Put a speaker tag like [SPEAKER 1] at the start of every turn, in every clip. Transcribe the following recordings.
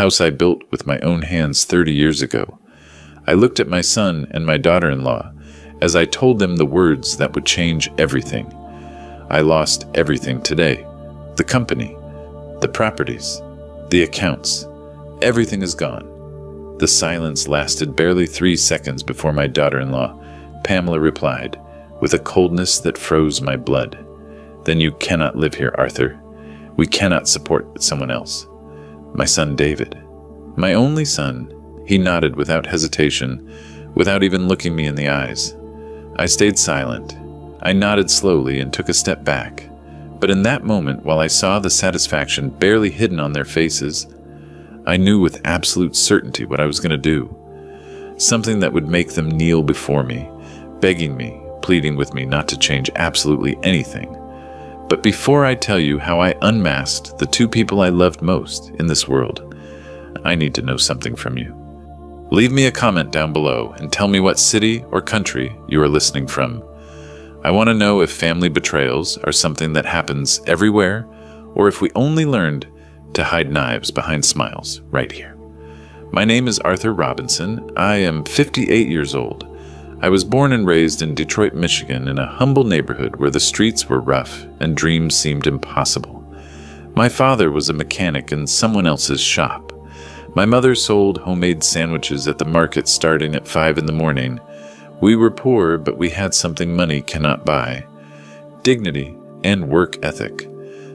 [SPEAKER 1] house I built with my own hands 30 years ago. I looked at my son and my daughter-in-law as I told them the words that would change everything. I lost everything today. The company, the properties, the accounts. Everything is gone. The silence lasted barely 3 seconds before my daughter-in-law, Pamela, replied, with a coldness that froze my blood. Then you cannot live here, Arthur. We cannot support someone else. My son David. My only son. He nodded without hesitation, without even looking me in the eyes. I stayed silent. I nodded slowly and took a step back. But in that moment, while I saw the satisfaction barely hidden on their faces, I knew with absolute certainty what I was going to do. Something that would make them kneel before me, begging me, pleading with me not to change absolutely anything. But before I tell you how I unmasked the two people I loved most in this world, I need to know something from you. Leave me a comment down below and tell me what city or country you are listening from. I want to know if family betrayals are something that happens everywhere, or if we only learned to hide knives behind smiles right here. My name is Arthur Robinson. I am 58 years old. I was born and raised in Detroit, Michigan, in a humble neighborhood where the streets were rough and dreams seemed impossible. My father was a mechanic in someone else's shop. My mother sold homemade sandwiches at the market starting at 5 in the morning. We were poor, but we had something money cannot buy: dignity and work ethic.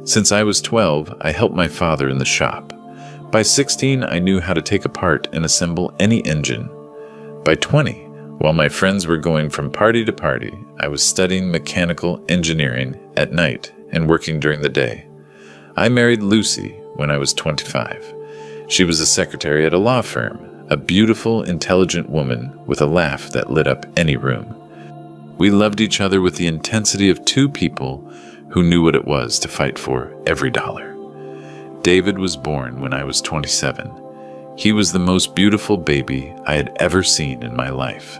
[SPEAKER 1] Since I was 12, I helped my father in the shop. By 16, I knew how to take apart and assemble any engine. By 20, while my friends were going from party to party, I was studying mechanical engineering at night and working during the day. I married Lucy when I was 25. She was a secretary at a law firm, a beautiful, intelligent woman with a laugh that lit up any room. We loved each other with the intensity of two people who knew what it was to fight for every dollar. David was born when I was 27. He was the most beautiful baby I had ever seen in my life.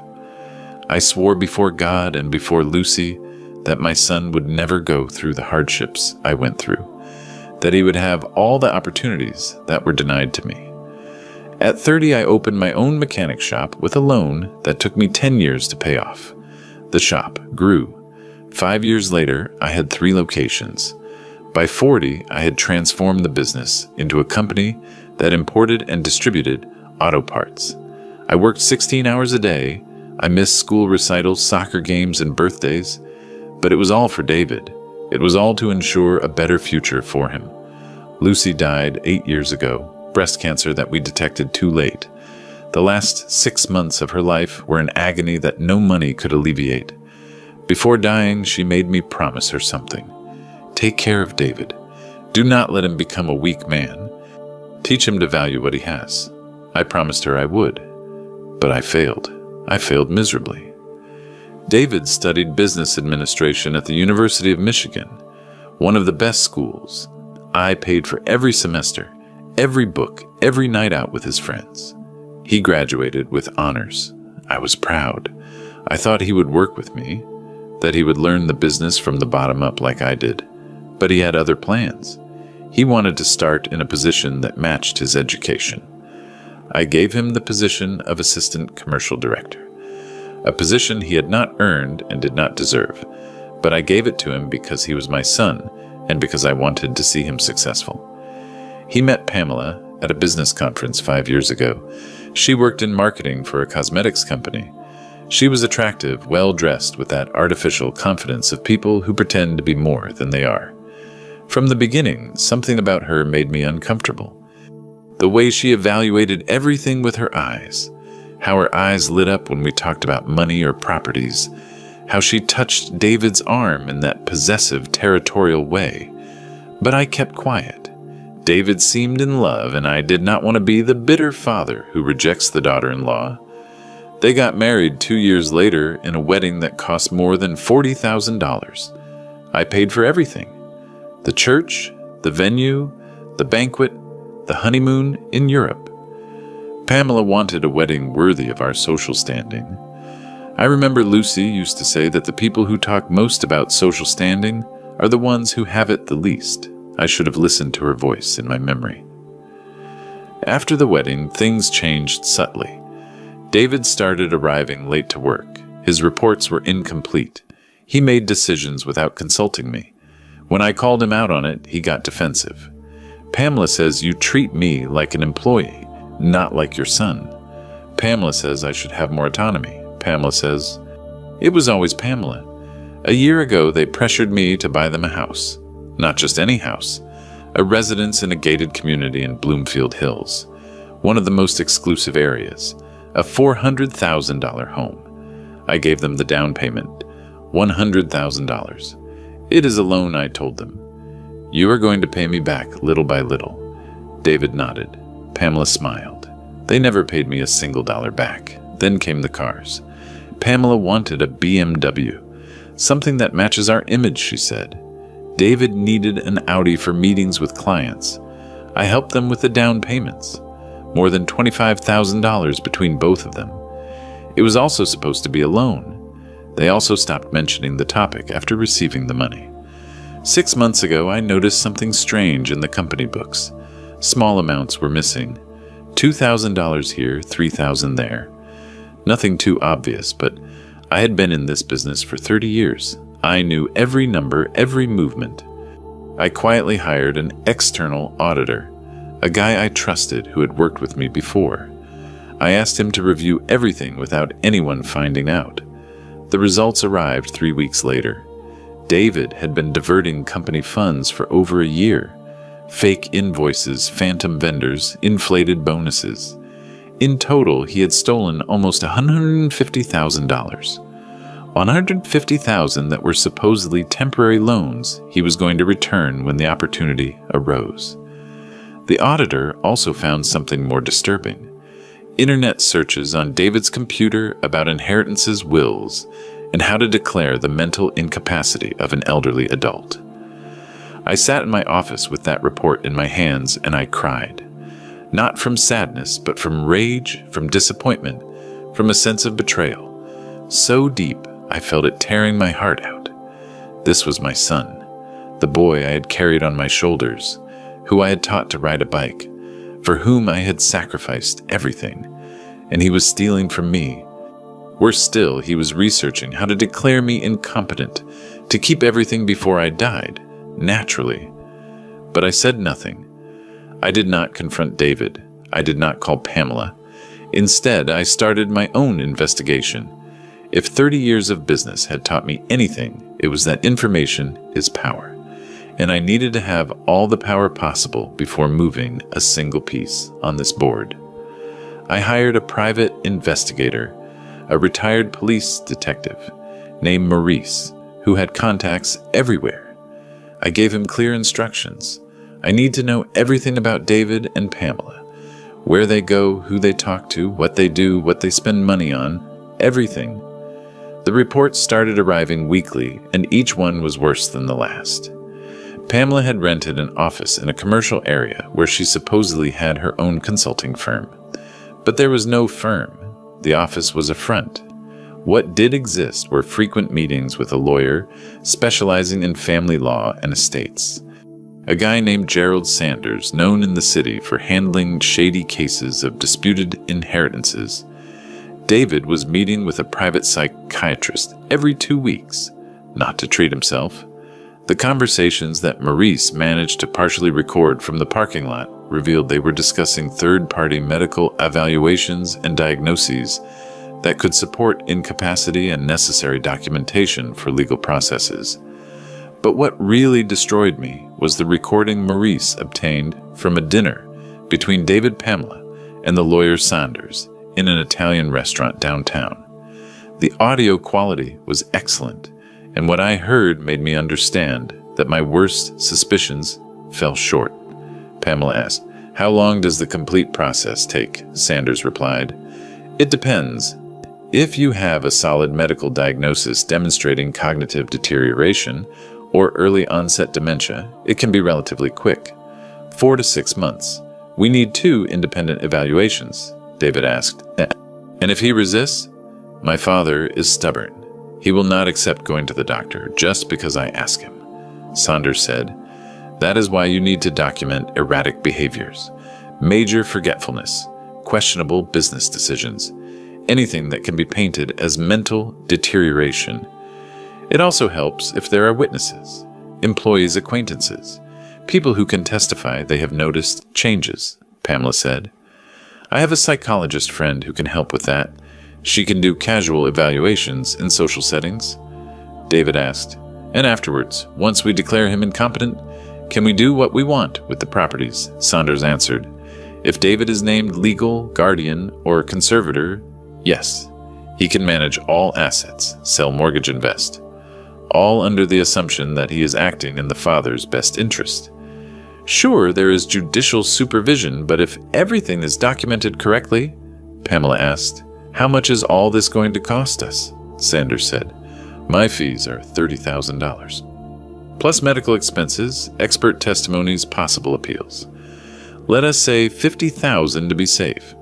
[SPEAKER 1] I swore before God and before Lucy that my son would never go through the hardships I went through, that he would have all the opportunities that were denied to me. At 30, I opened my own mechanic shop with a loan that took me 10 years to pay off. The shop grew. 5 years later, I had 3 locations. By 40, I had transformed the business into a company that imported and distributed auto parts. I worked 16 hours a day. I missed school recitals, soccer games, and birthdays. But it was all for David. It was all to ensure a better future for him. Lucy died 8 years ago, breast cancer that we detected too late. The last 6 months of her life were an agony that no money could alleviate. Before dying, she made me promise her something. Take care of David. Do not let him become a weak man. Teach him to value what he has. I promised her I would, but I failed. I failed miserably. David studied business administration at the University of Michigan, one of the best schools. I paid for every semester, every book, every night out with his friends. He graduated with honors. I was proud. I thought he would work with me, that he would learn the business from the bottom up like I did. But he had other plans. He wanted to start in a position that matched his education. I gave him the position of assistant commercial director, a position he had not earned and did not deserve, but I gave it to him because he was my son and because I wanted to see him successful. He met Pamela at a business conference 5 years ago. She worked in marketing for a cosmetics company. She was attractive, well-dressed, with that artificial confidence of people who pretend to be more than they are. From the beginning, something about her made me uncomfortable. The way she evaluated everything with her eyes, how her eyes lit up when we talked about money or properties, how she touched David's arm in that possessive, territorial way. But I kept quiet. David seemed in love, and I did not want to be the bitter father who rejects the daughter-in-law. They got married 2 years later in a wedding that cost more than $40,000. I paid for everything: the church, the venue, the banquet, the honeymoon in Europe. Pamela wanted a wedding worthy of our social standing. I remember Lucy used to say that the people who talk most about social standing are the ones who have it the least. I should have listened to her voice in my memory. After the wedding, things changed subtly. David started arriving late to work. His reports were incomplete. He made decisions without consulting me. When I called him out on it, he got defensive. Pamela says you treat me like an employee, not like your son. Pamela says I should have more autonomy. Pamela says, it was always Pamela. A year ago, they pressured me to buy them a house. Not just any house. A residence in a gated community in Bloomfield Hills. One of the most exclusive areas. A $400,000 home. I gave them the down payment. $100,000. It is a loan, I told them. You are going to pay me back little by little. David nodded. Pamela smiled. They never paid me a single dollar back. Then came the cars. Pamela wanted a BMW. Something that matches our image, she said. David needed an Audi for meetings with clients. I helped them with the down payments. More than $25,000 between both of them. It was also supposed to be a loan. They also stopped mentioning the topic after receiving the money. 6 months ago, I noticed something strange in the company books. Small amounts were missing. $2,000 here, $3,000 there. Nothing too obvious, but I had been in this business for 30 years. I knew every number, every movement. I quietly hired an external auditor, a guy I trusted who had worked with me before. I asked him to review everything without anyone finding out. The results arrived 3 weeks later. David had been diverting company funds for over a year. Fake invoices, phantom vendors, inflated bonuses. In total, he had stolen almost $150,000. $150,000 that were supposedly temporary loans he was going to return when the opportunity arose. The auditor also found something more disturbing. Internet searches on David's computer about inheritances, wills, and how to declare the mental incapacity of an elderly adult. I sat in my office with that report in my hands and I cried. Not from sadness, but from rage, from disappointment, from a sense of betrayal. So deep, I felt it tearing my heart out. This was my son, the boy I had carried on my shoulders, who I had taught to ride a bike, for whom I had sacrificed everything, and he was stealing from me. Worse still, he was researching how to declare me incompetent, to keep everything before I died, naturally. But I said nothing. I did not confront David. I did not call Pamela. Instead, I started my own investigation. If 30 years of business had taught me anything, it was that information is power, and I needed to have all the power possible before moving a single piece on this board. I hired a private investigator, a retired police detective named Maurice, who had contacts everywhere. I gave him clear instructions. I need to know everything about David and Pamela, where they go, who they talk to, what they do, what they spend money on, everything. The reports started arriving weekly, and each one was worse than the last. Pamela had rented an office in a commercial area where she supposedly had her own consulting firm. But there was no firm. The office was a front. What did exist were frequent meetings with a lawyer specializing in family law and estates. A guy named Gerald Sanders, known in the city for handling shady cases of disputed inheritances. David was meeting with a private psychiatrist every 2 weeks, not to treat himself. The conversations that Maurice managed to partially record from the parking lot revealed they were discussing third-party medical evaluations and diagnoses that could support incapacity and necessary documentation for legal processes. But what really destroyed me was the recording Maurice obtained from a dinner between David Pamela and the lawyer Sanders in an Italian restaurant downtown. The audio quality was excellent, and what I heard made me understand that my worst suspicions fell short. Pamela asked, "How long does the complete process take?" Sanders replied, "It depends. If you have a solid medical diagnosis demonstrating cognitive deterioration or early onset dementia, it can be relatively quick. 4 to 6 months. We need 2 independent evaluations," David asked. "And if he resists?" "My father is stubborn. He will not accept going to the doctor just because I ask him," Sanders said. "That is why you need to document erratic behaviors. major forgetfulness, questionable business decisions, anything that can be painted as mental deterioration. It also helps if there are witnesses, employees' acquaintances, people who can testify they have noticed changes, Pamela said. I have a psychologist friend who can help with that. She can do casual evaluations in social settings. David asked, and afterwards, once we declare him incompetent, can we do what we want with the properties? Saunders answered. If David is named legal, guardian, or conservator, yes, he can manage all assets, sell, mortgage, invest, all under the assumption that he is acting in the father's best interest. Sure, there is judicial supervision, but if everything is documented correctly, Pamela asked, how much is all this going to cost us? Sanders said, my fees are $30,000. Plus medical expenses, expert testimonies, possible appeals. Let us say $50,000 to be safe.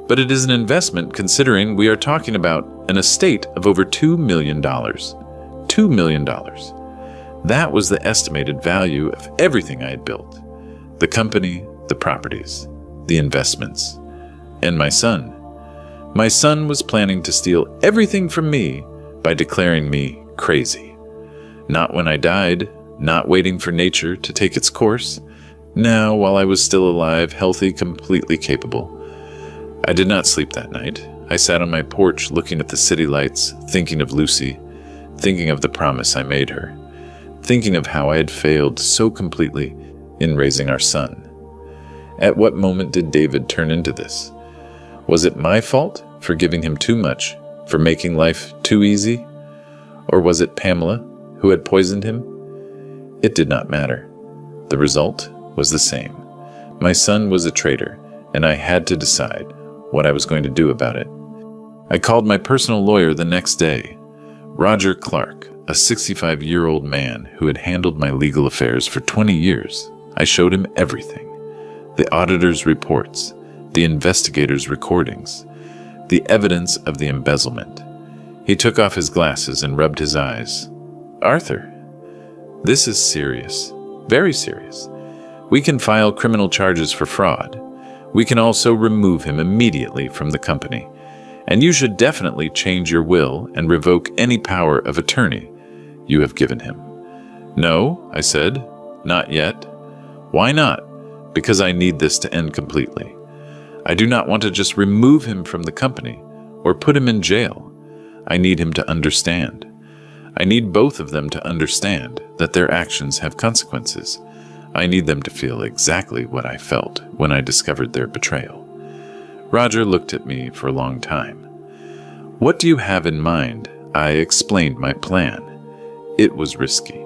[SPEAKER 1] But it is an investment considering we are talking about an estate of over $2 million. $2 million. That was the estimated value of everything I had built. The company, the properties, the investments, and my son. My son was planning to steal everything from me by declaring me crazy. Not when I died, not waiting for nature to take its course. Now, while I was still alive, healthy, completely capable. I did not sleep that night. I sat on my porch looking at the city lights, thinking of Lucy, thinking of the promise I made her, thinking of how I had failed so completely in raising our son. At what moment did David turn into this? Was it my fault for giving him too much, for making life too easy? Or was it Pamela who had poisoned him? It did not matter. The result was the same. My son was a traitor, and I had to decide what I was going to do about it. I called my personal lawyer the next day, Roger Clark, a 65-year-old man who had handled my legal affairs for 20 years. I showed him everything. The auditor's reports, the investigator's recordings, the evidence of the embezzlement. He took off his glasses and rubbed his eyes. Arthur, this is serious, very serious. We can file criminal charges for fraud. We can also remove him immediately from the company. And you should definitely change your will and revoke any power of attorney you have given him. No, I said, not yet. Why not? Because I need this to end completely. I do not want to just remove him from the company or put him in jail. I need him to understand. I need both of them to understand that their actions have consequences. I need them to feel exactly what I felt when I discovered their betrayal. Roger looked at me for a long time. What do you have in mind? I explained my plan. It was risky.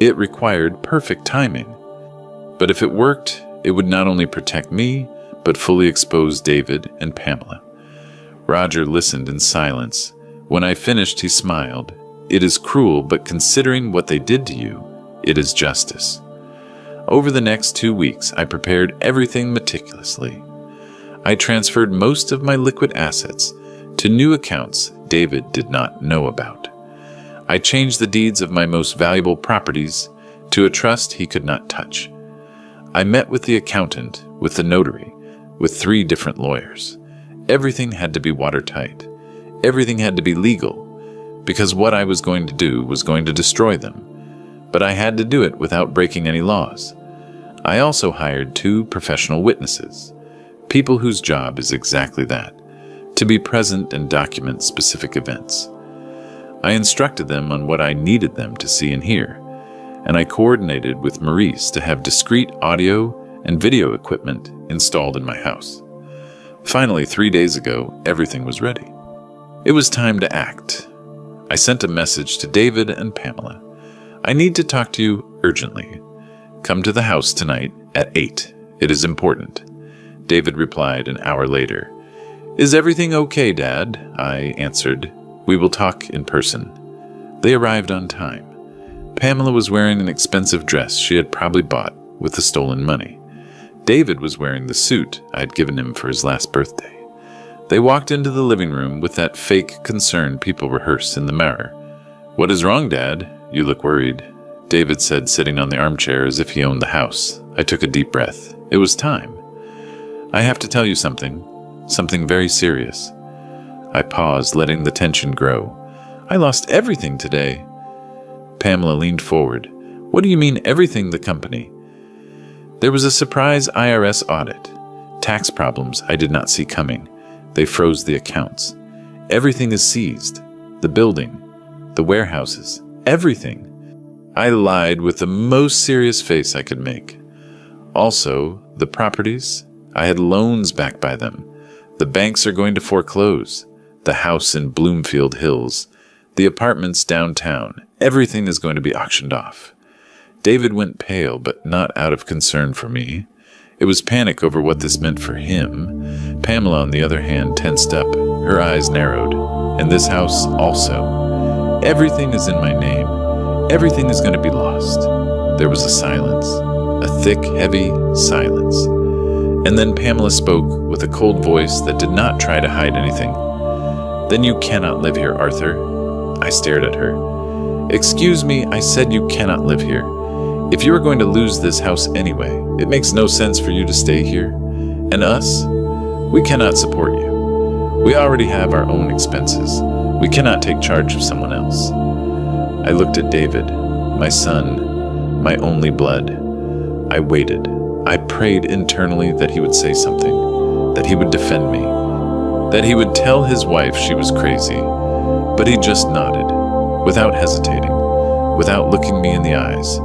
[SPEAKER 1] It required perfect timing. But if it worked, it would not only protect me, but fully expose David and Pamela. Roger listened in silence. When I finished, he smiled. It is cruel, but considering what they did to you, it is justice. Over the next 2 weeks, I prepared everything meticulously. I transferred most of my liquid assets to new accounts David did not know about. I changed the deeds of my most valuable properties to a trust he could not touch. I met with the accountant, with the notary, with 3 different lawyers. Everything had to be watertight. Everything had to be legal, because what I was going to do was going to destroy them. But I had to do it without breaking any laws. I also hired 2 professional witnesses, people whose job is exactly that, to be present and document specific events. I instructed them on what I needed them to see and hear, and I coordinated with Maurice to have discrete audio and video equipment installed in my house. Finally, 3 days ago, everything was ready. It was time to act. I sent a message to David and Pamela. I need to talk to you urgently. Come to the house tonight at 8. It is important. David replied an hour later. Is everything okay, Dad? I answered. We will talk in person. They arrived on time. Pamela was wearing an expensive dress she had probably bought with the stolen money. David was wearing the suit I had given him for his last birthday. They walked into the living room with that fake concern people rehearse in the mirror. What is wrong, Dad? You look worried, David said, sitting on the armchair as if he owned the house. I took a deep breath. It was time. I have to tell you something very serious. I paused, letting the tension grow. I lost everything today. Pamela leaned forward. What do you mean everything, the company? There was a surprise IRS audit. Tax problems I did not see coming. They froze the accounts. Everything is seized. The building, the warehouses, everything. I lied with the most serious face I could make. Also, the properties, I had loans backed by them. The banks are going to foreclose. The house in Bloomfield Hills, the apartments downtown, everything is going to be auctioned off. David went pale, but not out of concern for me. It was panic over what this meant for him. Pamela, on the other hand, tensed up. Her eyes narrowed. And this house also. Everything is in my name. Everything is going to be lost. There was a silence. A thick, heavy silence. And then Pamela spoke with a cold voice that did not try to hide anything. Then you cannot live here, Arthur. I stared at her. Excuse me, I said you cannot live here. If you are going to lose this house anyway, it makes no sense for you to stay here. And us? We cannot support you. We already have our own expenses. We cannot take charge of someone else. I looked at David, my son, my only blood. I waited. I prayed internally that he would say something, that he would defend me, that he would tell his wife she was crazy. But he just nodded, without hesitating, without looking me in the eyes.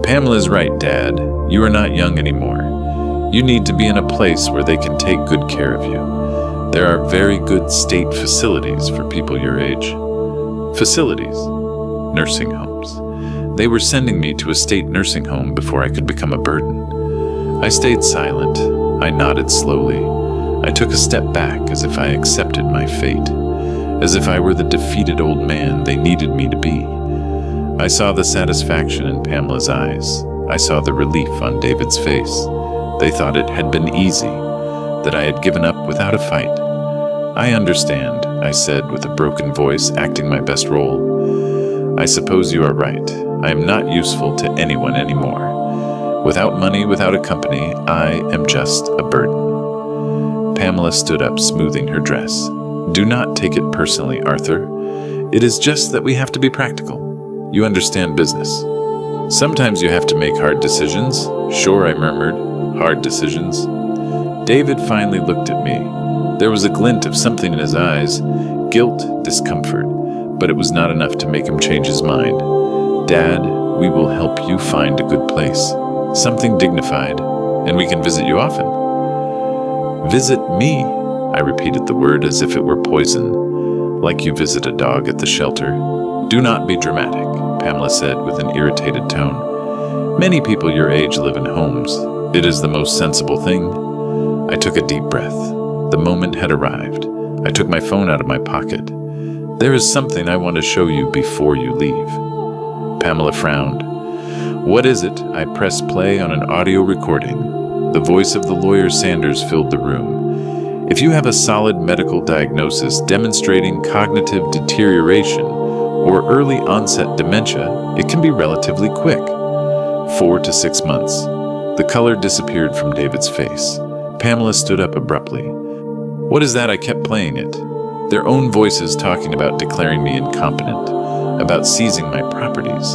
[SPEAKER 1] Pamela's right, Dad. You are not young anymore. You need to be in a place where they can take good care of you. There are very good state facilities for people your age. Facilities. Nursing homes. They were sending me to a state nursing home before I could become a burden. I stayed silent. I nodded slowly. I took a step back as if I accepted my fate, as if I were the defeated old man they needed me to be. I saw the satisfaction in Pamela's eyes. I saw the relief on David's face. They thought it had been easy, that I had given up without a fight. I understand, I said with a broken voice, acting my best role. I suppose you are right. I am not useful to anyone anymore. Without money, without a company, I am just a burden. Pamela stood up, smoothing her dress. Do not take it personally, Arthur. It is just that we have to be practical. You understand business. Sometimes you have to make hard decisions. Sure, I murmured. Hard decisions. David finally looked at me. There was a glint of something in his eyes. Guilt, discomfort. But it was not enough to make him change his mind. Dad, we will help you find a good place. Something dignified. And we can visit you often. Visit me. I repeated the word as if it were poison. Like you visit a dog at the shelter. Do not be dramatic, Pamela said with an irritated tone. Many people your age live in homes. It is the most sensible thing. I took a deep breath. The moment had arrived. I took my phone out of my pocket. There is something I want to show you before you leave. Pamela frowned. What is it? I pressed play on an audio recording. The voice of the lawyer Sanders filled the room. If you have a solid medical diagnosis demonstrating cognitive deterioration, or early onset dementia, it can be relatively quick. 4 to 6 months. The color disappeared from David's face. Pamela stood up abruptly. What is that? I kept playing it. Their own voices talking about declaring me incompetent, about seizing my properties,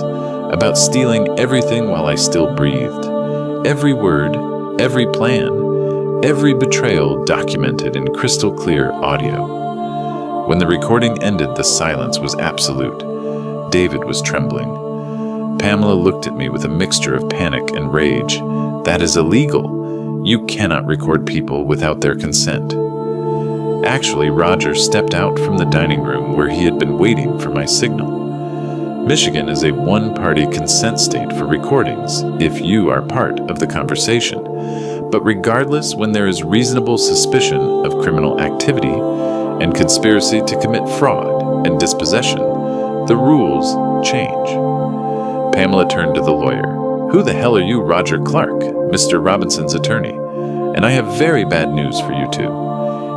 [SPEAKER 1] about stealing everything while I still breathed. Every word, every plan, every betrayal documented in crystal clear audio. When the recording ended, the silence was absolute. David was trembling. Pamela looked at me with a mixture of panic and rage. That is illegal. You cannot record people without their consent. Actually, Roger stepped out from the dining room where he had been waiting for my signal. Michigan is a one-party consent state for recordings, if you are part of the conversation. But regardless, when there is reasonable suspicion of criminal activity and conspiracy to commit fraud and dispossession, the rules change. Pamela turned to the lawyer. Who the hell are you, Roger Clark, Mr. Robinson's attorney? And I have very bad news for you two.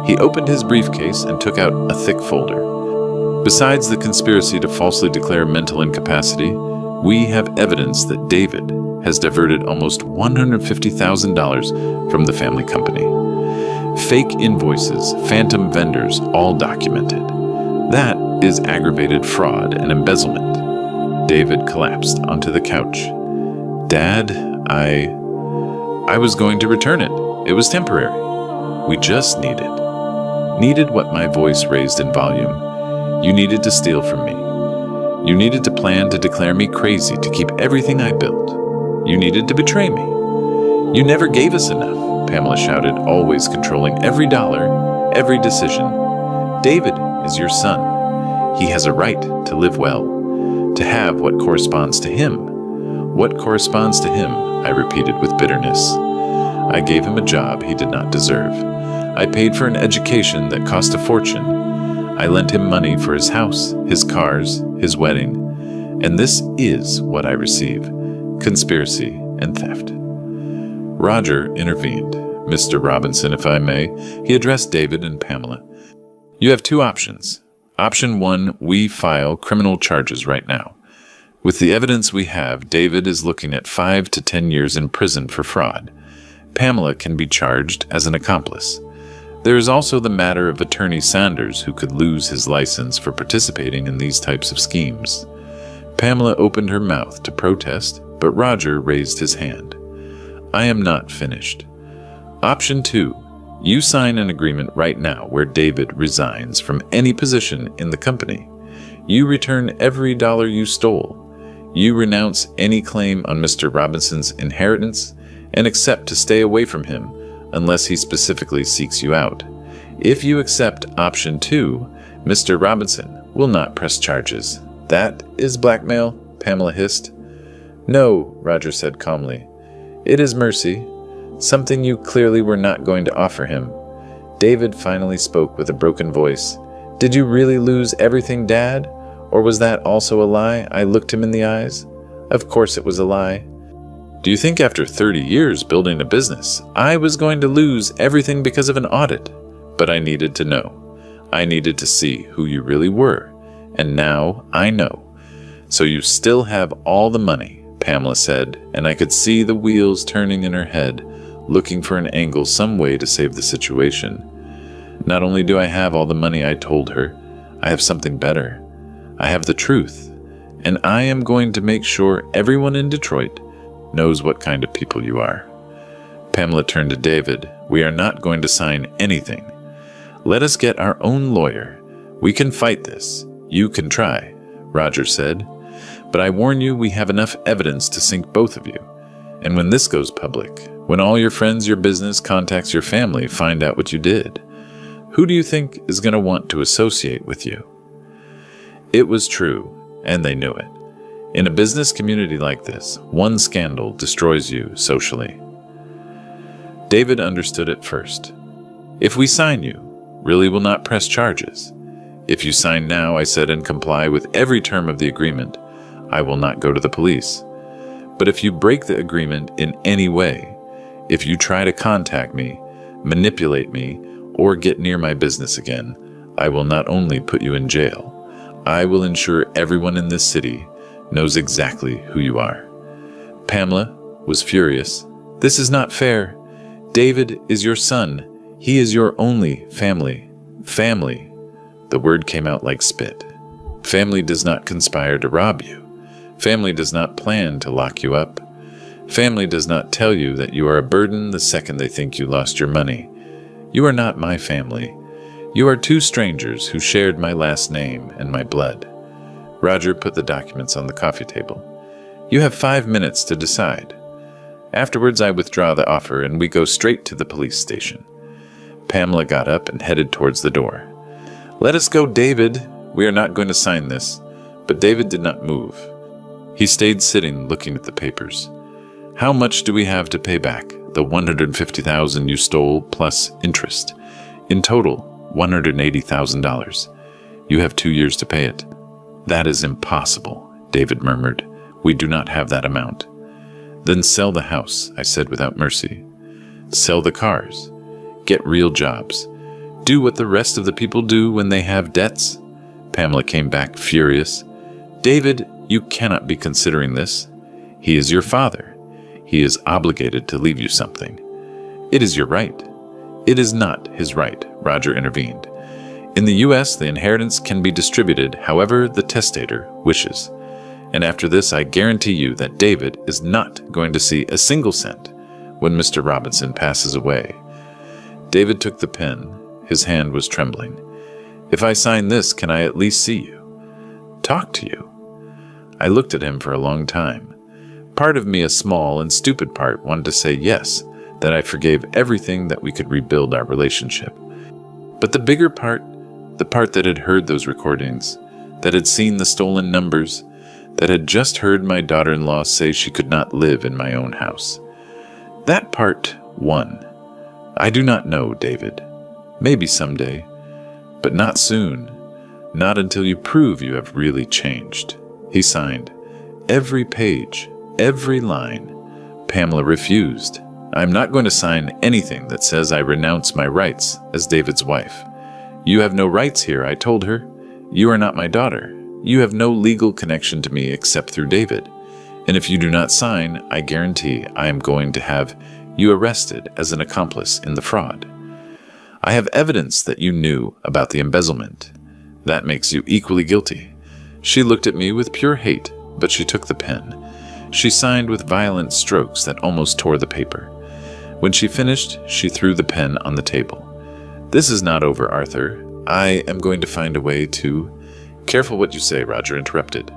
[SPEAKER 1] He opened his briefcase and took out a thick folder. Besides the conspiracy to falsely declare mental incapacity, we have evidence that David has diverted almost $150,000 from the family company. Fake invoices, phantom vendors, all documented. That is aggravated fraud and embezzlement. David collapsed onto the couch. Dad, I was going to return it. It was temporary. We just needed what my voice raised in volume. You needed to steal from me. You needed to plan to declare me crazy to keep everything I built. You needed to betray me. You never gave us enough, Pamela shouted, always controlling every dollar, every decision. David is your son. He has a right to live well, to have what corresponds to him. What corresponds to him, I repeated with bitterness. I gave him a job he did not deserve. I paid for an education that cost a fortune. I lent him money for his house, his cars, his wedding. And this is what I receive: conspiracy and theft. Roger intervened. Mr. Robinson, if I may, he addressed David and Pamela. You have two options. Option one, we file criminal charges right now. With the evidence we have, David is looking at 5 to 10 years in prison for fraud. Pamela can be charged as an accomplice. There is also the matter of Attorney Sanders, who could lose his license for participating in these types of schemes. Pamela opened her mouth to protest, but Roger raised his hand. I am not finished. Option 2. You sign an agreement right now where David resigns from any position in the company. You return every dollar you stole. You renounce any claim on Mr. Robinson's inheritance and accept to stay away from him unless he specifically seeks you out. If you accept option 2, Mr. Robinson will not press charges. That is blackmail, Pamela hissed. No, Roger said calmly. It is mercy, something you clearly were not going to offer him. David finally spoke with a broken voice. Did you really lose everything, Dad? Or was that also a lie? I looked him in the eyes. Of course it was a lie. Do you think after 30 years building a business, I was going to lose everything because of an audit? But I needed to know. I needed to see who you really were. And now I know. So you still have all the money, Pamela said, and I could see the wheels turning in her head, looking for an angle, some way to save the situation. Not only do I have all the money I told her, I have something better. I have the truth, and I am going to make sure everyone in Detroit knows what kind of people you are. Pamela turned to David. We are not going to sign anything. Let us get our own lawyer. We can fight this. You can try, Roger said. But I warn you, we have enough evidence to sink both of you. And when this goes public, when all your friends, your business, contacts, your family find out what you did, who do you think is going to want to associate with you? It was true, and they knew it. In a business community like this, one scandal destroys you socially. David understood it first. If we sign you, really will not press charges. If you sign now, I said, and comply with every term of the agreement, I will not go to the police. But if you break the agreement in any way, if you try to contact me, manipulate me, or get near my business again, I will not only put you in jail, I will ensure everyone in this city knows exactly who you are. Pamela was furious. This is not fair. David is your son. He is your only family. Family. The word came out like spit. Family does not conspire to rob you. Family does not plan to lock you up. Family does not tell you that you are a burden the second they think you lost your money. You are not my family. You are two strangers who shared my last name and my blood. Roger put the documents on the coffee table. You have 5 minutes to decide. Afterwards, I withdraw the offer and we go straight to the police station. Pamela got up and headed towards the door. Let us go, David. We are not going to sign this. But David did not move. He stayed sitting, looking at the papers. How much do we have to pay back? The $150,000 you stole plus interest. In total, $180,000. You have 2 years to pay it. That is impossible, David murmured. We do not have that amount. Then sell the house, I said without mercy. Sell the cars. Get real jobs. Do what the rest of the people do when they have debts. Pamela came back furious. David, you cannot be considering this. He is your father. He is obligated to leave you something. It is your right. It is not his right, Roger intervened. In the U.S., the inheritance can be distributed however the testator wishes. And after this, I guarantee you that David is not going to see a single cent when Mr. Robinson passes away. David took the pen. His hand was trembling. If I sign this, can I at least see you? Talk to you? I looked at him for a long time. Part of me, a small and stupid part, wanted to say yes, that I forgave everything, that we could rebuild our relationship. But the bigger part, the part that had heard those recordings, that had seen the stolen numbers, that had just heard my daughter-in-law say she could not live in my own house. That part won. I do not know, David. Maybe someday, but not soon. Not until you prove you have really changed. He signed. Every page, every line. Pamela refused. I'm not going to sign anything that says I renounce my rights as David's wife. You have no rights here, I told her. You are not my daughter. You have no legal connection to me except through David. And if you do not sign, I guarantee I am going to have you arrested as an accomplice in the fraud. I have evidence that you knew about the embezzlement. That makes you equally guilty. She looked at me with pure hate, but she took the pen. She signed with violent strokes that almost tore the paper. When she finished, she threw the pen on the table. This is not over, Arthur. I am going to find a way to... Careful what you say, Roger interrupted.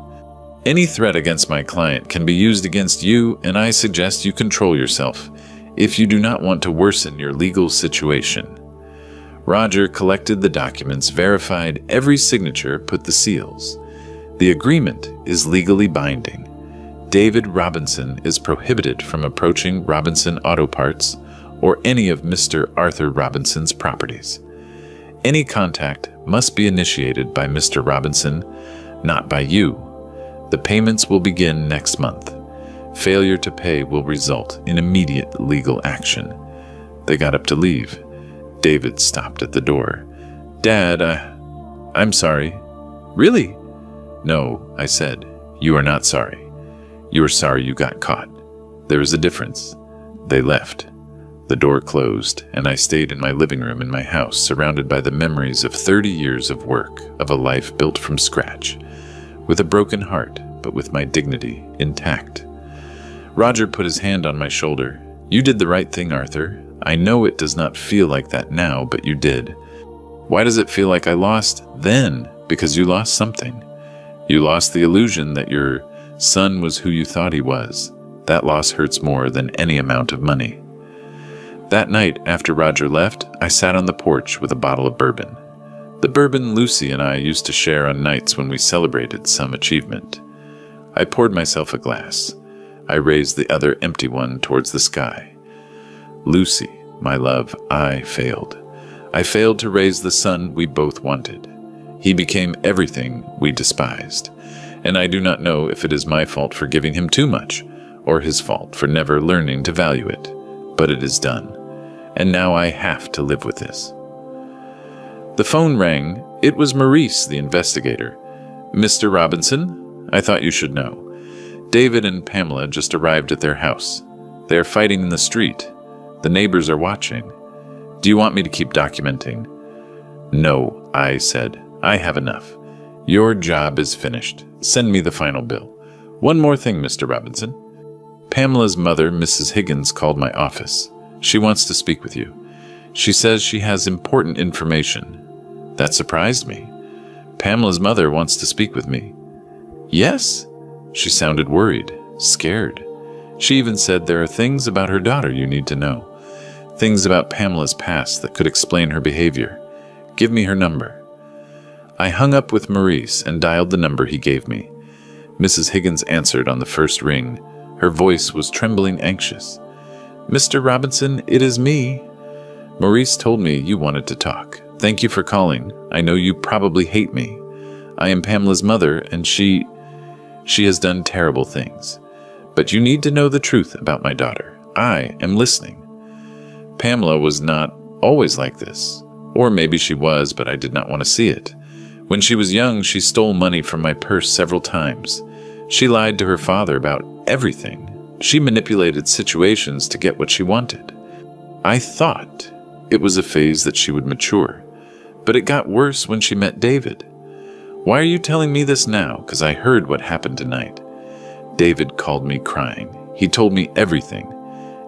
[SPEAKER 1] Any threat against my client can be used against you, and I suggest you control yourself if you do not want to worsen your legal situation. Roger collected the documents, verified every signature, put the seals. The agreement is legally binding. David Robinson is prohibited from approaching Robinson Auto Parts or any of Mr. Arthur Robinson's properties. Any contact must be initiated by Mr. Robinson, not by you. The payments will begin next month. Failure to pay will result in immediate legal action. They got up to leave. David stopped at the door. Dad, I'm sorry. Really? No, I said. You are not sorry. You are sorry you got caught. There is a difference. They left. The door closed, and I stayed in my living room in my house, surrounded by the memories of 30 years of work, of a life built from scratch, with a broken heart, but with my dignity intact. Roger put his hand on my shoulder. You did the right thing, Arthur. I know it does not feel like that now, but you did. Why does it feel like I lost then? Because you lost something. You lost the illusion that your son was who you thought he was. That loss hurts more than any amount of money. That night, after Roger left, I sat on the porch with a bottle of bourbon. The bourbon Lucy and I used to share on nights when we celebrated some achievement. I poured myself a glass. I raised the other empty one towards the sky. Lucy, my love, I failed. I failed to raise the son we both wanted. He became everything we despised. And I do not know if it is my fault for giving him too much, or his fault for never learning to value it. But it is done. And now I have to live with this. The phone rang. It was Maurice, the investigator. Mr. Robinson, I thought you should know. David and Pamela just arrived at their house. They are fighting in the street. The neighbors are watching. Do you want me to keep documenting? No, I said. I have enough. Your job is finished. Send me the final bill. One more thing, Mr. Robinson. Pamela's mother, Mrs. Higgins, called my office. She wants to speak with you. She says she has important information. That surprised me. Pamela's mother wants to speak with me. Yes? She sounded worried, scared. She even said there are things about her daughter you need to know. Things about Pamela's past that could explain her behavior. Give me her number. I hung up with Maurice and dialed the number he gave me. Mrs. Higgins answered on the first ring. Her voice was trembling, anxious. Mr. Robinson, it is me. Maurice told me you wanted to talk. Thank you for calling. I know you probably hate me. I am Pamela's mother, and she has done terrible things. But you need to know the truth about my daughter. I am listening. Pamela was not always like this. Or maybe she was, but I did not want to see it. When she was young, she stole money from my purse several times. She lied to her father about everything. She manipulated situations to get what she wanted. I thought it was a phase that she would mature. But it got worse when she met David. Why are you telling me this now? Because I heard what happened tonight. David called me crying. He told me everything.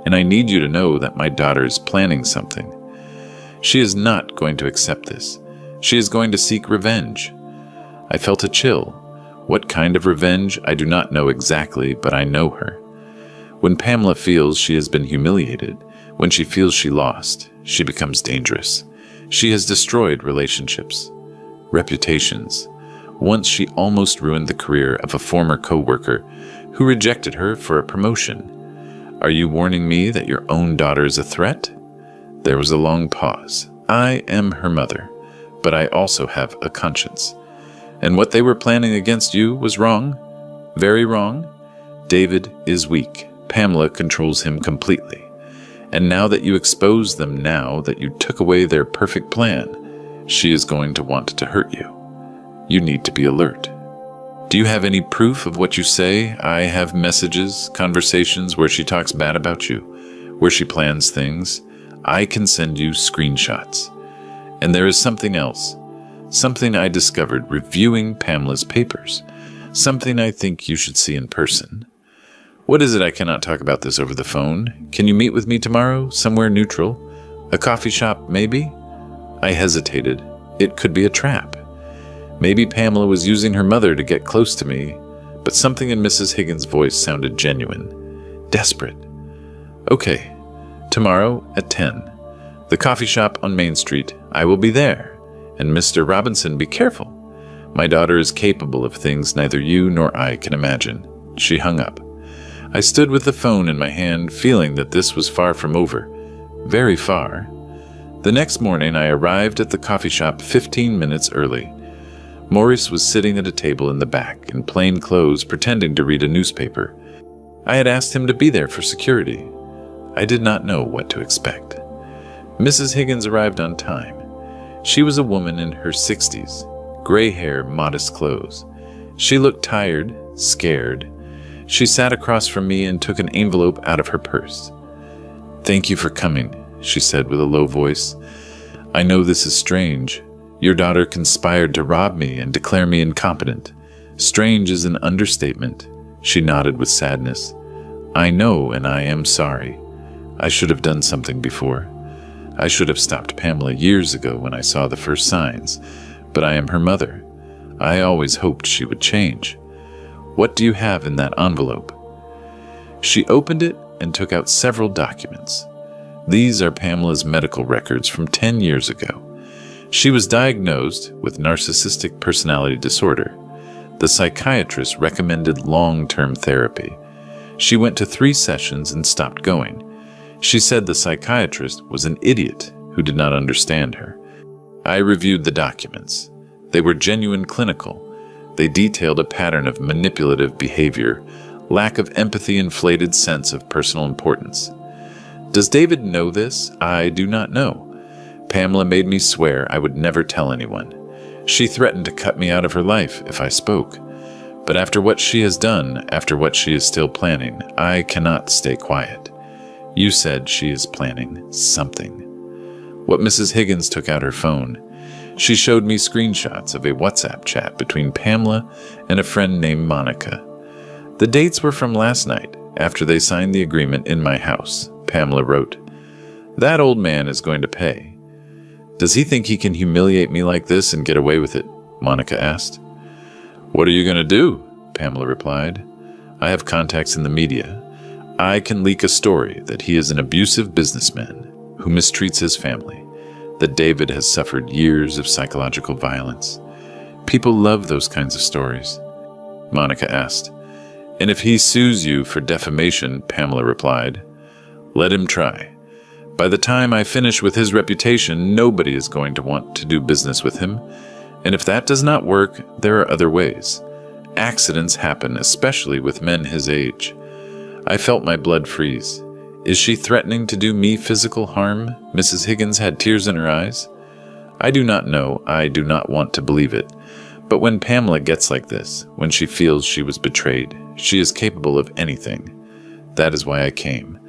[SPEAKER 1] And I need you to know that my daughter is planning something. She is not going to accept this. She is going to seek revenge. I felt a chill. What kind of revenge, I do not know exactly, but I know her. When Pamela feels she has been humiliated, when she feels she lost, she becomes dangerous. She has destroyed relationships, reputations. Once she almost ruined the career of a former co-worker who rejected her for a promotion. Are you warning me that your own daughter is a threat? There was a long pause. I am her mother, but I also have a conscience. And what they were planning against you was wrong, very wrong. David is weak. Pamela controls him completely. And now that you expose them, now that you took away their perfect plan, she is going to want to hurt you. You need to be alert. Do you have any proof of what you say? I have messages, conversations where she talks bad about you, where she plans things. I can send you screenshots. And there is something else. Something I discovered reviewing Pamela's papers. Something I think you should see in person. What is it? I cannot talk about this over the phone. Can you meet with me tomorrow, somewhere neutral? A coffee shop, maybe? I hesitated. It could be a trap. Maybe Pamela was using her mother to get close to me, but something in Mrs. Higgins' voice sounded genuine, desperate. Okay, tomorrow at 10. The coffee shop on Main Street. I will be there. And Mr. Robinson, be careful. My daughter is capable of things neither you nor I can imagine. She hung up. I stood with the phone in my hand, feeling that this was far from over. Very far. The next morning, I arrived at the coffee shop 15 minutes early. Maurice was sitting at a table in the back, in plain clothes, pretending to read a newspaper. I had asked him to be there for security. I did not know what to expect. Mrs. Higgins arrived on time. She was a woman in her 60s, gray hair, modest clothes. She looked tired, scared. She sat across from me and took an envelope out of her purse. Thank you for coming, she said with a low voice. I know this is strange. Your daughter conspired to rob me and declare me incompetent. Strange is an understatement. She nodded with sadness. I know, and I am sorry. I should have done something before. I should have stopped Pamela years ago when I saw the first signs, but I am her mother. I always hoped she would change. What do you have in that envelope? She opened it and took out several documents. These are Pamela's medical records from 10 years ago. She was diagnosed with narcissistic personality disorder. The psychiatrist recommended long-term therapy. She went to 3 sessions and stopped going. She said the psychiatrist was an idiot who did not understand her. I reviewed the documents. They were genuine clinical. They detailed a pattern of manipulative behavior, lack of empathy, inflated sense of personal importance. Does David know this? I do not know. Pamela made me swear I would never tell anyone. She threatened to cut me out of her life if I spoke. But after what she has done, after what she is still planning, I cannot stay quiet. You said she is planning something. What Mrs. Higgins took out her phone. She showed me screenshots of a WhatsApp chat between Pamela and a friend named Monica. The dates were from last night, after they signed the agreement in my house. Pamela wrote, "That old man is going to pay." Does he think he can humiliate me like this and get away with it? Monica asked. What are you going to do? Pamela replied. I have contacts in the media. I can leak a story that he is an abusive businessman who mistreats his family, that David has suffered years of psychological violence. People love those kinds of stories. Monica asked. And if he sues you for defamation, Pamela replied, let him try. By the time I finish with his reputation, nobody is going to want to do business with him. And if that does not work, there are other ways. Accidents happen, especially with men his age. I felt my blood freeze. Is she threatening to do me physical harm? Mrs. Higgins had tears in her eyes. I do not know. I do not want to believe it. But when Pamela gets like this, when she feels she was betrayed, she is capable of anything. That is why I came.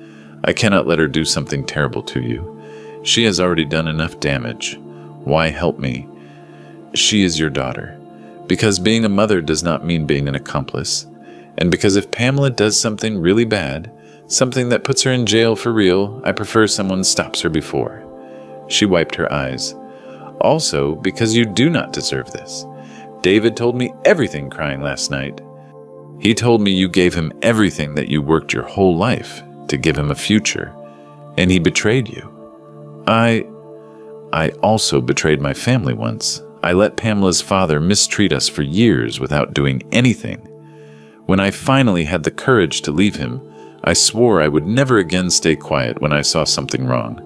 [SPEAKER 1] I cannot let her do something terrible to you. She has already done enough damage. Why help me? She is your daughter. Because being a mother does not mean being an accomplice. And because if Pamela does something really bad, something that puts her in jail for real, I prefer someone stops her before." She wiped her eyes. "Also, because you do not deserve this. David told me everything crying last night. He told me you gave him everything that you worked your whole life to give him a future, and he betrayed you. I also betrayed my family once. I let Pamela's father mistreat us for years without doing anything. When I finally had the courage to leave him, I swore I would never again stay quiet when I saw something wrong.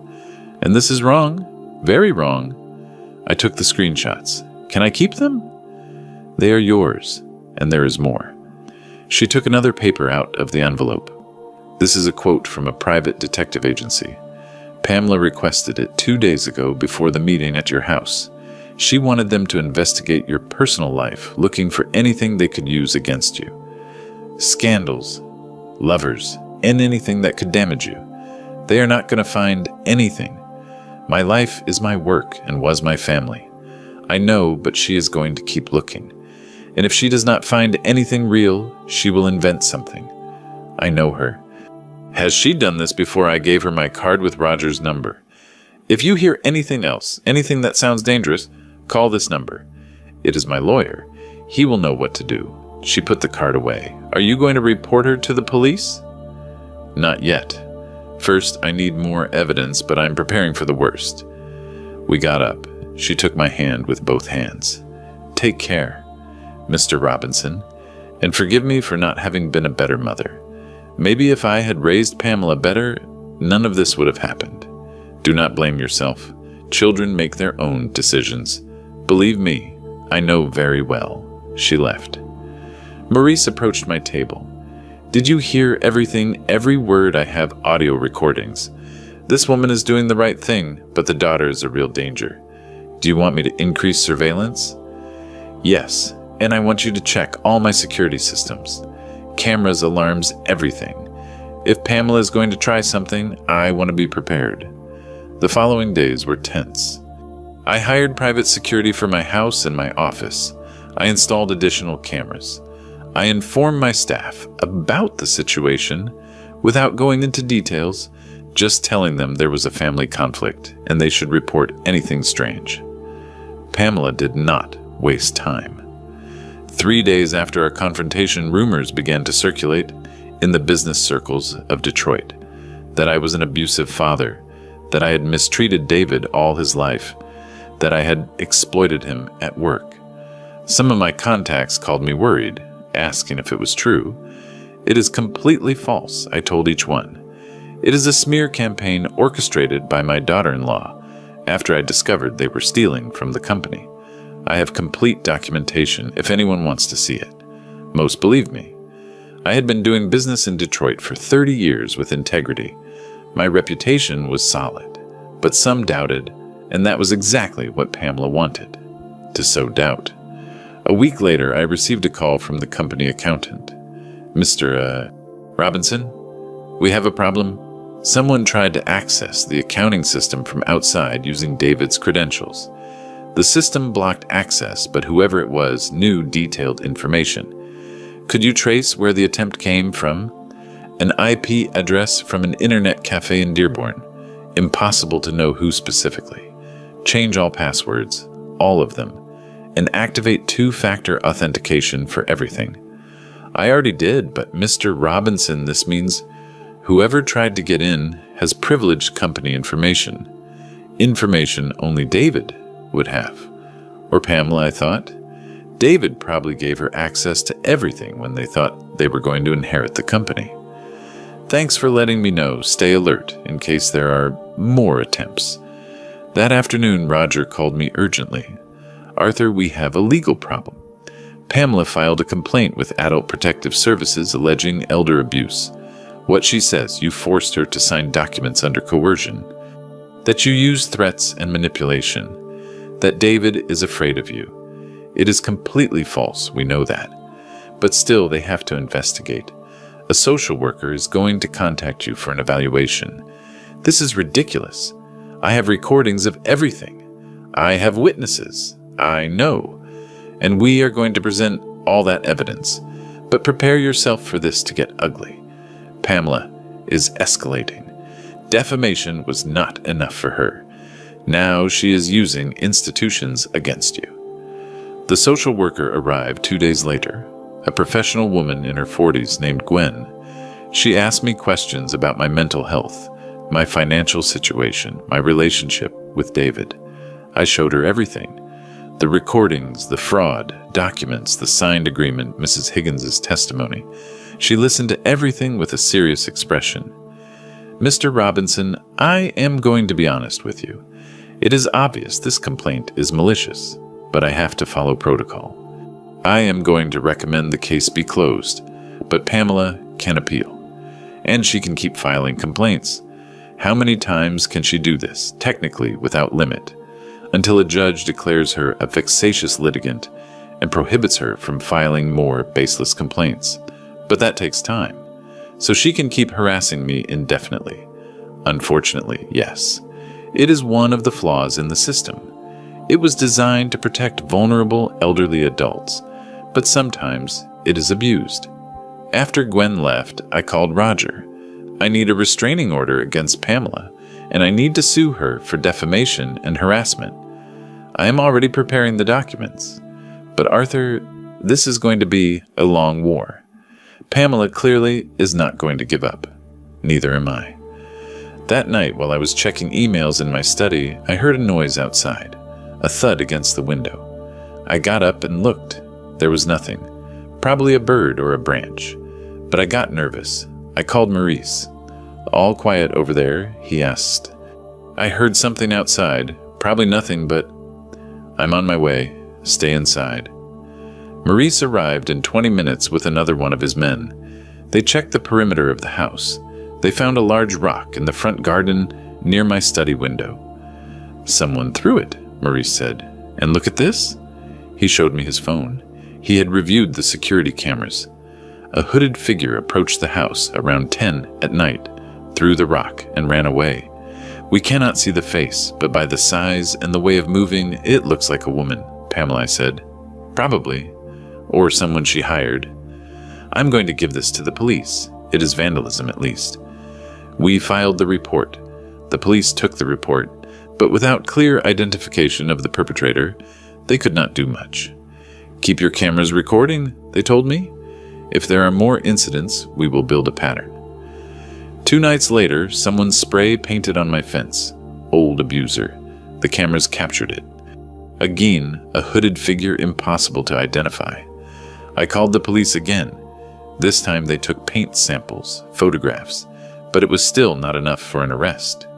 [SPEAKER 1] And this is wrong, very wrong. I took the screenshots. Can I keep them? They are yours, and there is more." She took another paper out of the envelope. This is a quote from a private detective agency. "Pamela requested it 2 days ago before the meeting at your house. She wanted them to investigate your personal life, looking for anything they could use against you. Scandals, lovers, and anything that could damage you. They are not going to find anything. My life is my work and was my family. I know, but she is going to keep looking. And if she does not find anything real, she will invent something. I know her. Has she done this before I gave her my card with Roger's number? If you hear anything else, anything that sounds dangerous, call this number. It is my lawyer. He will know what to do." She put the card away. "Are you going to report her to the police?" "Not yet. First, I need more evidence, but I'm preparing for the worst." We got up. She took my hand with both hands. "Take care, Mr. Robinson, and forgive me for not having been a better mother. Maybe if I had raised Pamela better, none of this would have happened. Do not blame yourself. Children make their own decisions. Believe me, I know very well." She left. Maurice approached my table. "Did you hear everything, every word? I have audio recordings. This woman is doing the right thing, but the daughter is a real danger. Do you want me to increase surveillance?" "Yes, and I want you to check all my security systems. Cameras, alarms, everything. If Pamela is going to try something, I want to be prepared." The following days were tense. I hired private security for my house and my office. I installed additional cameras. I informed my staff about the situation without going into details, just telling them there was a family conflict and they should report anything strange. Pamela did not waste time. 3 days after our confrontation, rumors began to circulate in the business circles of Detroit that I was an abusive father, that I had mistreated David all his life, that I had exploited him at work. Some of my contacts called me worried, asking if it was true. "It is completely false," I told each one. "It is a smear campaign orchestrated by my daughter-in-law after I discovered they were stealing from the company. I have complete documentation if anyone wants to see it." Most believed me. I had been doing business in Detroit for 30 years with integrity. My reputation was solid, but some doubted, and that was exactly what Pamela wanted, to sow doubt. A week later, I received a call from the company accountant. "Mr. Robinson, we have a problem. Someone tried to access the accounting system from outside using David's credentials. The system blocked access, but whoever it was knew detailed information. Could you trace where the attempt came from? An IP address from an internet cafe in Dearborn. Impossible to know who specifically. Change all passwords, all of them, and activate 2-factor authentication for everything." I already did, but Mr. Robinson, this means whoever tried to get in has privileged company information. Information only David would have. Or Pamela, I thought. David probably gave her access to everything when they thought they were going to inherit the company. Thanks for letting me know. Stay alert in case there are more attempts. That afternoon, Roger called me urgently. "Arthur, we have a legal problem. Pamela filed a complaint with Adult Protective Services alleging elder abuse. What she says, you forced her to sign documents under coercion, that you used threats and manipulation, that David is afraid of you. It is completely false, we know that. But still, they have to investigate. A social worker is going to contact you for an evaluation. This is ridiculous. I have recordings of everything. I have witnesses. I know. And we are going to present all that evidence. But prepare yourself for this to get ugly. Pamela is escalating. Defamation was not enough for her. Now she is using institutions against you. The social worker arrived 2 days later, a professional woman in her 40s named Gwen. She asked me questions about my mental health, my financial situation, my relationship with David. I showed her everything. The recordings, the fraud, documents, the signed agreement, Mrs. Higgins's testimony. She listened to everything with a serious expression. Mr. Robinson, I am going to be honest with you. It is obvious this complaint is malicious, but I have to follow protocol. I am going to recommend the case be closed, but Pamela can appeal. And she can keep filing complaints. How many times can she do this, technically without limit, until a judge declares her a vexatious litigant and prohibits her from filing more baseless complaints? But that takes time. So she can keep harassing me indefinitely. Unfortunately, yes. It is one of the flaws in the system. It was designed to protect vulnerable elderly adults, but sometimes it is abused. After Gwen left, I called Roger. I need a restraining order against Pamela, and I need to sue her for defamation and harassment. I am already preparing the documents. But Arthur, this is going to be a long war. Pamela clearly is not going to give up. Neither am I. That night, while I was checking emails in my study, I heard a noise outside, a thud against the window. I got up and looked. There was nothing. Probably a bird or a branch. But I got nervous. I called Maurice. All quiet over there, he asked. I heard something outside. Probably nothing, but I'm on my way. Stay inside. Maurice arrived in 20 minutes with another one of his men. They checked the perimeter of the house. They found a large rock in the front garden near my study window. Someone threw it, Maurice said. And look at this. He showed me his phone. He had reviewed the security cameras. A hooded figure approached the house around 10 at night, threw the rock, and ran away. We cannot see the face, but by the size and the way of moving, it looks like a woman, Pamela said. Probably. Or someone she hired. I'm going to give this to the police. It is vandalism, at least. We filed the report. The police took the report, but without clear identification of the perpetrator, they could not do much. Keep your cameras recording, they told me. If there are more incidents, we will build a pattern. 2 nights later, someone spray painted on my fence. Old abuser. The cameras captured it. Again, a hooded figure impossible to identify. I called the police again. This time they took paint samples, photographs, but it was still not enough for an arrest.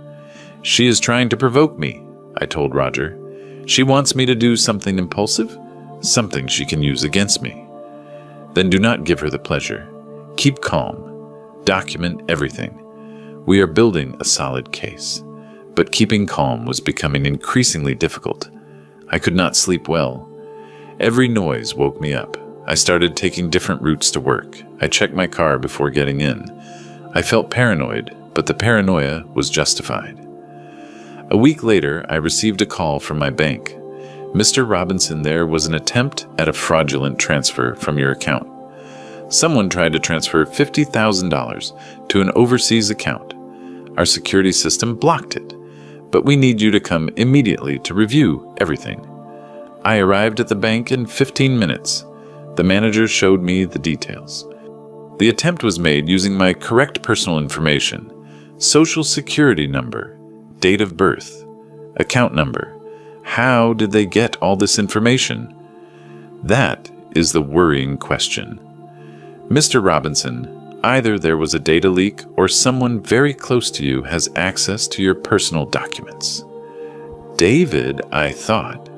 [SPEAKER 1] She is trying to provoke me, I told Roger. She wants me to do something impulsive, something she can use against me. Then do not give her the pleasure. Keep calm. Document everything. We are building a solid case. But keeping calm was becoming increasingly difficult. I could not sleep well. Every noise woke me up. I started taking different routes to work. I checked my car before getting in. I felt paranoid, but the paranoia was justified. A week later, I received a call from my bank. Mr. Robinson, there was an attempt at a fraudulent transfer from your account. Someone tried to transfer $50,000 to an overseas account. Our security system blocked it, but we need you to come immediately to review everything. I arrived at the bank in 15 minutes. The manager showed me the details. The attempt was made using my correct personal information, social security number, date of birth, account number. How did they get all this information? That is the worrying question. Mr. Robinson, either there was a data leak or someone very close to you has access to your personal documents. David, I thought.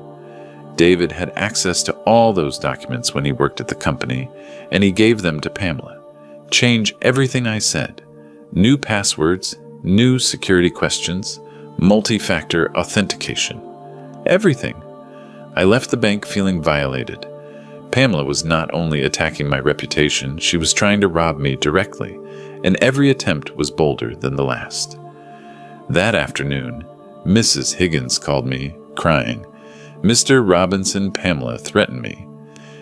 [SPEAKER 1] David had access to all those documents when he worked at the company, and he gave them to Pamela. Change everything I said. New passwords, new security questions, multi-factor authentication. Everything. I left the bank feeling violated. Pamela was not only attacking my reputation, she was trying to rob me directly, and every attempt was bolder than the last. That afternoon, Mrs. Higgins called me, crying. Mr. Robinson Pamela threatened me.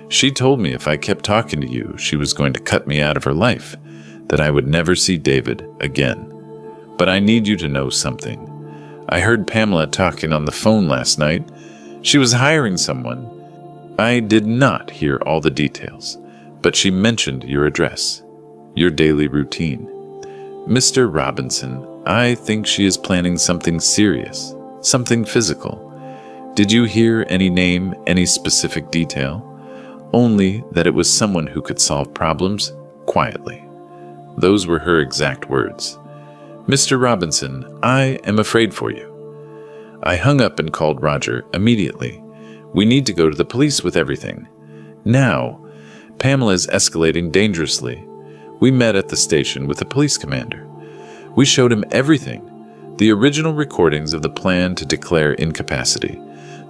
[SPEAKER 1] She told me if I kept talking to you, she was going to cut me out of her life, that I would never see David again. But I need you to know something. I heard Pamela talking on the phone last night. She was hiring someone. I did not hear all the details, but she mentioned your address, your daily routine. Mr. Robinson, I think she is planning something serious, something physical. Did you hear any name, any specific detail? Only that it was someone who could solve problems quietly. Those were her exact words. Mr. Robinson, I am afraid for you. I hung up and called Roger immediately. We need to go to the police with everything. Now, Pamela is escalating dangerously. We met at the station with the police commander. We showed him everything. The original recordings of the plan to declare incapacity,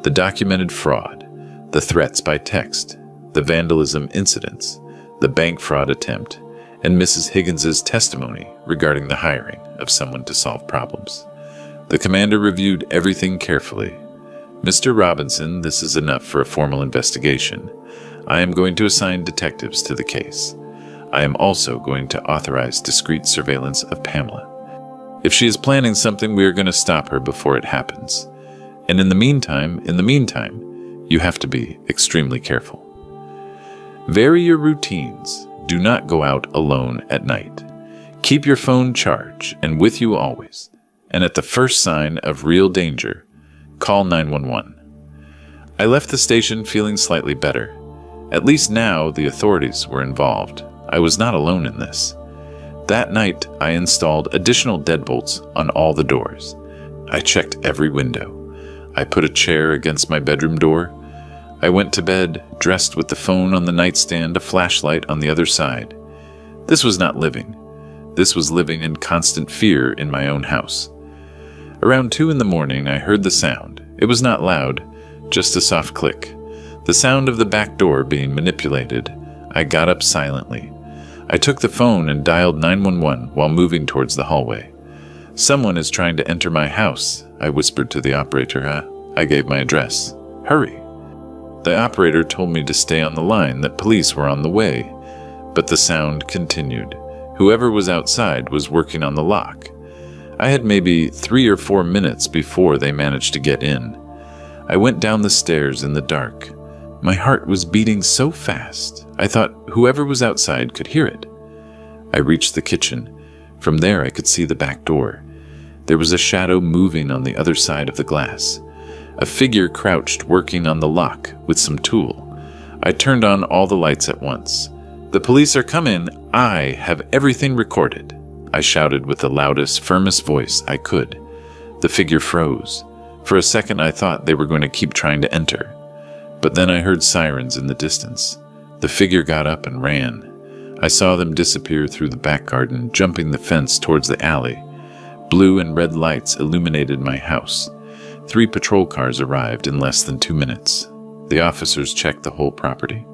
[SPEAKER 1] the documented fraud, the threats by text, the vandalism incidents, the bank fraud attempt, and Mrs. Higgins's testimony regarding the hiring of someone to solve problems. The commander reviewed everything carefully. Mr. Robinson, this is enough for a formal investigation. I am going to assign detectives to the case. I am also going to authorize discreet surveillance of Pamela. If she is planning something, we are going to stop her before it happens. And in the meantime, you have to be extremely careful. Vary your routines. Do not go out alone at night. Keep your phone charged and with you always. And at the first sign of real danger, call 911. I left the station feeling slightly better. At least now the authorities were involved. I was not alone in this. That night, I installed additional deadbolts on all the doors. I checked every window. I put a chair against my bedroom door. I went to bed, dressed with the phone on the nightstand, a flashlight on the other side. This was not living. This was living in constant fear in my own house. Around 2 in the morning, I heard the sound. It was not loud, just a soft click. The sound of the back door being manipulated. I got up silently. I took the phone and dialed 911 while moving towards the hallway. Someone is trying to enter my house, I whispered to the operator. I gave my address. Hurry. The operator told me to stay on the line, that police were on the way. But the sound continued. Whoever was outside was working on the lock. I had maybe 3 or 4 minutes before they managed to get in. I went down the stairs in the dark. My heart was beating so fast, I thought whoever was outside could hear it. I reached the kitchen. From there I could see the back door. There was a shadow moving on the other side of the glass. A figure crouched working on the lock with some tool. I turned on all the lights at once. The police are coming. I have everything recorded, I shouted with the loudest, firmest voice I could. The figure froze. For a second I thought they were going to keep trying to enter. But then I heard sirens in the distance. The figure got up and ran. I saw them disappear through the back garden, jumping the fence towards the alley. Blue and red lights illuminated my house. 3 patrol cars arrived in less than 2 minutes. The officers checked the whole property.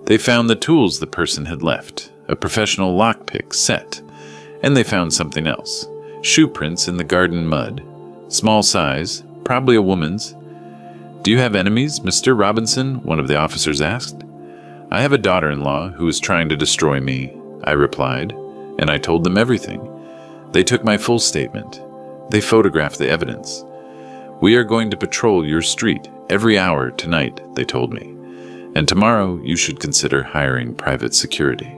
[SPEAKER 1] They found the tools the person had left, a professional lockpick set, and they found something else. Shoe prints in the garden mud. Small size, probably a woman's. Do you have enemies, Mr. Robinson? One of the officers asked. I have a daughter-in-law who is trying to destroy me, I replied, and I told them everything. They took my full statement. They photographed the evidence. We are going to patrol your street every hour tonight, they told me, and tomorrow you should consider hiring private security.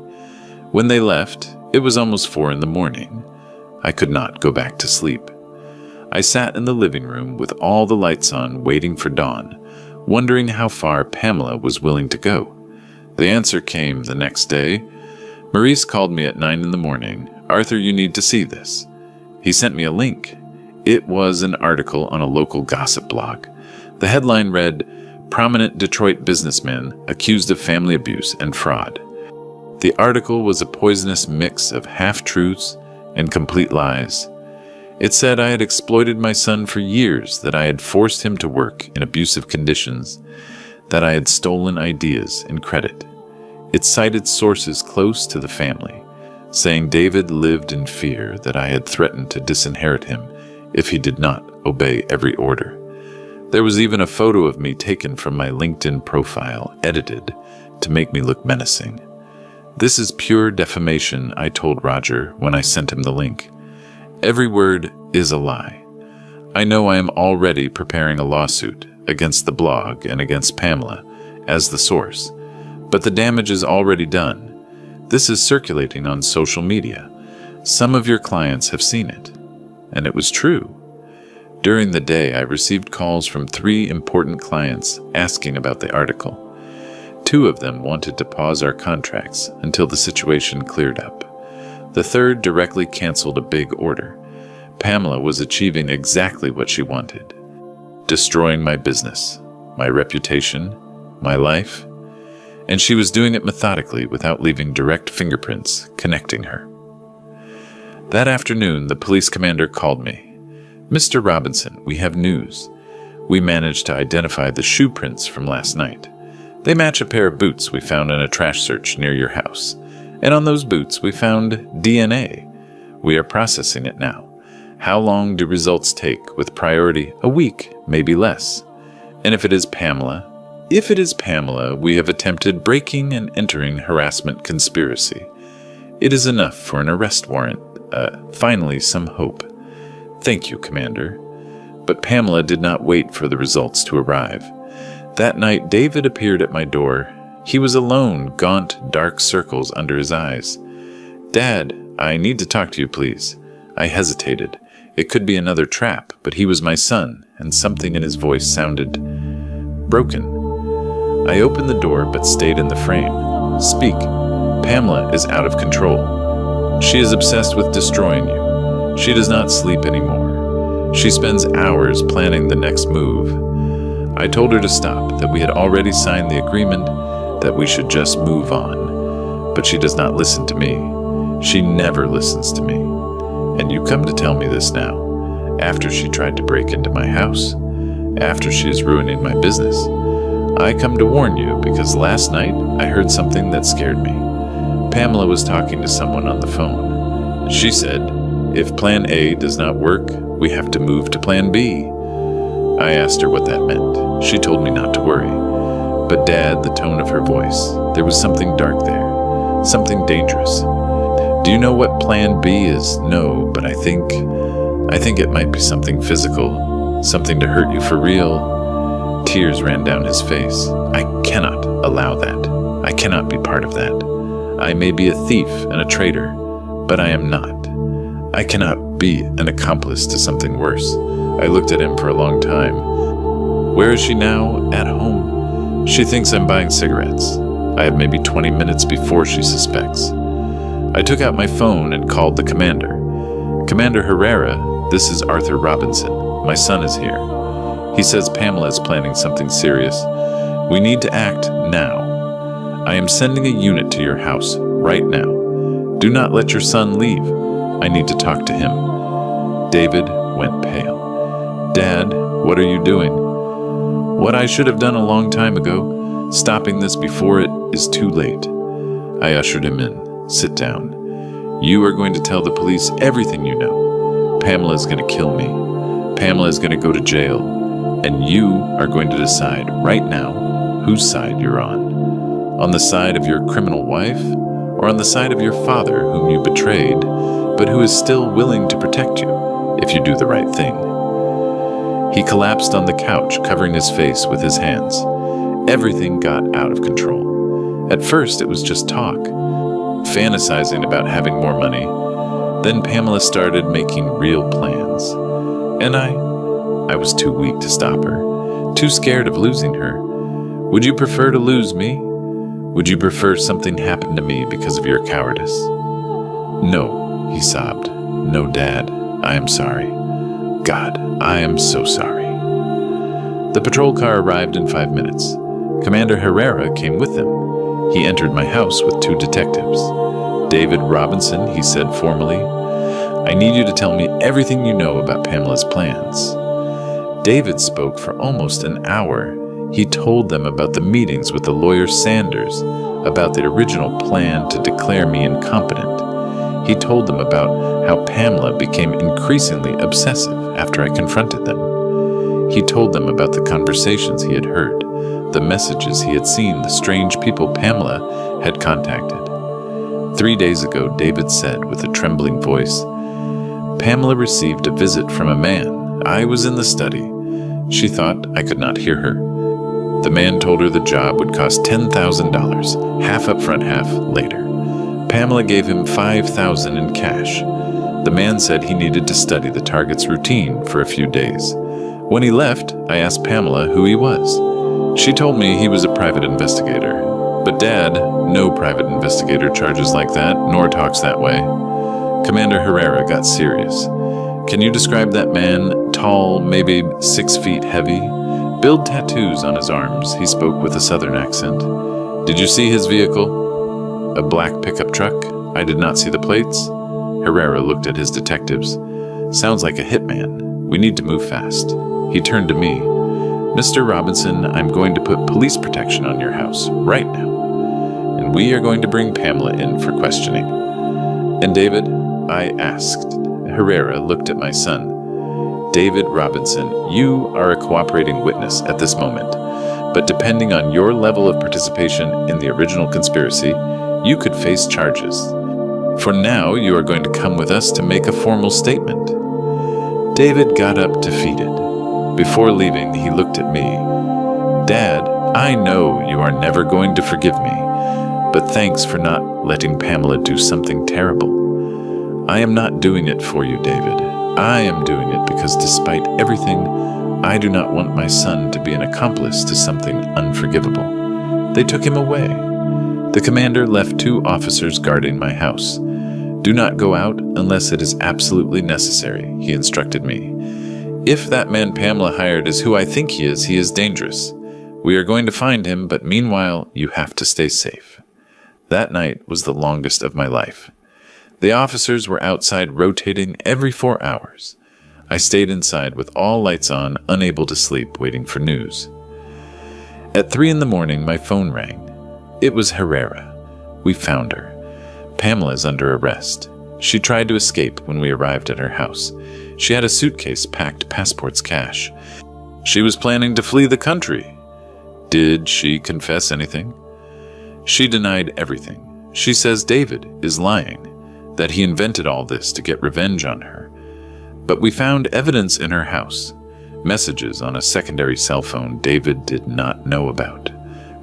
[SPEAKER 1] When they left, it was almost 4 in the morning. I could not go back to sleep. I sat in the living room with all the lights on, waiting for dawn, wondering how far Pamela was willing to go. The answer came the next day. Maurice called me at 9 in the morning. Arthur, you need to see this. He sent me a link. It was an article on a local gossip blog. The headline read, Prominent Detroit Businessman Accused of Family Abuse and Fraud. The article was a poisonous mix of half-truths and complete lies. It said I had exploited my son for years, that I had forced him to work in abusive conditions, that I had stolen ideas and credit. It cited sources close to the family, saying David lived in fear that I had threatened to disinherit him if he did not obey every order. There was even a photo of me taken from my LinkedIn profile, edited to make me look menacing. "This is pure defamation," I told Roger when I sent him the link. "Every word is a lie. I know I am already preparing a lawsuit against the blog and against Pamela as the source, but the damage is already done. This is circulating on social media. Some of your clients have seen it." And it was true. During the day, I received calls from 3 important clients asking about the article. 2 of them wanted to pause our contracts until the situation cleared up. The 3rd directly canceled a big order. Pamela was achieving exactly what she wanted: destroying my business, my reputation, my life, and she was doing it methodically without leaving direct fingerprints connecting her. That afternoon, the police commander called me. "Mr. Robinson, we have news. We managed to identify the shoe prints from last night. They match a pair of boots we found in a trash search near your house. And on those boots, we found DNA. We are processing it now. How long do results take with priority? A week, maybe less. And if it is Pamela, we have attempted breaking and entering harassment conspiracy. It is enough for an arrest warrant. Finally, some hope. Thank you, Commander." But Pamela did not wait for the results to arrive. That night, David appeared at my door. He was alone, gaunt, dark circles under his eyes. "Dad, I need to talk to you, please." I hesitated. It could be another trap, but he was my son, and something in his voice sounded broken. I opened the door but stayed in the frame. "Speak. Pamela is out of control. She is obsessed with destroying you. She does not sleep anymore. She spends hours planning the next move. I told her to stop, that we had already signed the agreement, that we should just move on. But she does not listen to me. She never listens to me. And you come to tell me this now, after she tried to break into my house, after she is ruining my business. I come to warn you because last night I heard something that scared me. Pamela was talking to someone on the phone. She said, if Plan A does not work, we have to move to Plan B. I asked her what that meant. She told me not to worry. But Dad, the tone of her voice, there was something dark there, something dangerous. Do you know what Plan B is? No, but I think it might be something physical, something to hurt you for real. Tears ran down his face. I cannot allow that. I cannot be part of that. I may be a thief and a traitor, but I am not. I cannot be an accomplice to something worse. I looked at him for a long time. Where is she now? At home. She thinks I'm buying cigarettes. I have maybe 20 minutes before she suspects. I took out my phone and called the commander. Commander Herrera, this is Arthur Robinson. My son is here. He says Pamela is planning something serious. We need to act now. I am sending a unit to your house right now. Do not let your son leave. I need to talk to him. David went pale. Dad, what are you doing? What I should have done a long time ago, stopping this before it is too late. I ushered him in. Sit down. You are going to tell the police everything you know. Pamela is going to kill me. Pamela is going to go to jail. And you are going to decide right now whose side you're on. On the side of your criminal wife, or on the side of your father whom you betrayed, but who is still willing to protect you if you do the right thing. He collapsed on the couch, covering his face with his hands. Everything got out of control. At first, it was just talk, fantasizing about having more money. Then Pamela started making real plans. And I was too weak to stop her, too scared of losing her. Would you prefer to lose me? Would you prefer something happened to me because of your cowardice? No, he sobbed. No, Dad, I am sorry. God, I am so sorry. The patrol car arrived in 5 minutes. Commander Herrera came with them. He entered my house with 2 detectives. David Robinson, he said formally, I need you to tell me everything you know about Pamela's plans. David spoke for almost an hour. He told them about the meetings with the lawyer Sanders, about the original plan to declare me incompetent. He told them about how Pamela became increasingly obsessive after I confronted them. He told them about the conversations he had heard, the messages he had seen, the strange people Pamela had contacted. 3 days ago, David said with a trembling voice, Pamela received a visit from a man. I was in the study. She thought I could not hear her. The man told her the job would cost $10,000, half up front, half later. Pamela gave him $5,000 in cash. The man said he needed to study the target's routine for a few days. When he left, I asked Pamela who he was. She told me he was a private investigator. But Dad, no private investigator charges like that, nor talks that way. Commander Herrera got serious. Can you describe that man? Tall, maybe 6 feet, heavy? Build tattoos on his arms. He spoke with a southern accent. Did you see his vehicle? A black pickup truck? I did not see the plates. Herrera looked at his detectives. Sounds like a hitman. We need to move fast. He turned to me. Mr. Robinson, I'm going to put police protection on your house right now. And we are going to bring Pamela in for questioning. And David? I asked. Herrera looked at my son. David Robinson, you are a cooperating witness at this moment, but depending on your level of participation in the original conspiracy, you could face charges. For now, you are going to come with us to make a formal statement. David got up defeated. Before leaving, he looked at me. Dad, I know you are never going to forgive me, but thanks for not letting Pamela do something terrible. I am not doing it for you, David. I am doing it because despite everything, I do not want my son to be an accomplice to something unforgivable. They took him away. The commander left 2 officers guarding my house. Do not go out unless it is absolutely necessary, he instructed me. If that man Pamela hired is who I think he is dangerous. We are going to find him, but meanwhile, you have to stay safe. That night was the longest of my life. The officers were outside rotating every 4 hours. I stayed inside with all lights on, unable to sleep, waiting for news. At 3 a.m, my phone rang. It was Herrera. We found her. Pamela is under arrest. She tried to escape when we arrived at her house. She had a suitcase packed passports cash. She was planning to flee the country. Did she confess anything? She denied everything. She says David is lying, that he invented all this to get revenge on her. But we found evidence in her house, messages on a secondary cell phone David did not know about,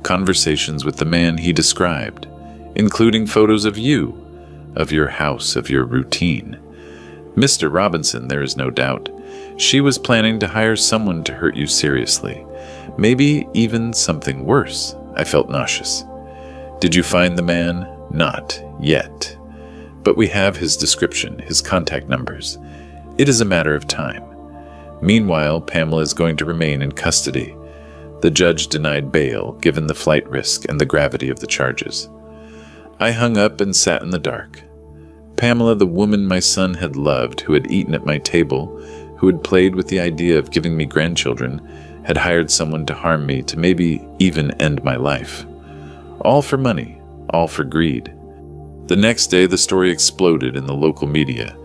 [SPEAKER 1] conversations with the man he described, including photos of you, of your house, of your routine. Mr. Robinson, there is no doubt, she was planning to hire someone to hurt you seriously, maybe even something worse. I felt nauseous. Did you find the man? Not yet. But we have his description, his contact numbers. It is a matter of time. Meanwhile, Pamela is going to remain in custody. The judge denied bail, given the flight risk and the gravity of the charges. I hung up and sat in the dark. Pamela, the woman my son had loved, who had eaten at my table, who had played with the idea of giving me grandchildren, had hired someone to harm me, to maybe even end my life. All for money, all for greed. The next day, the story exploded in the local media.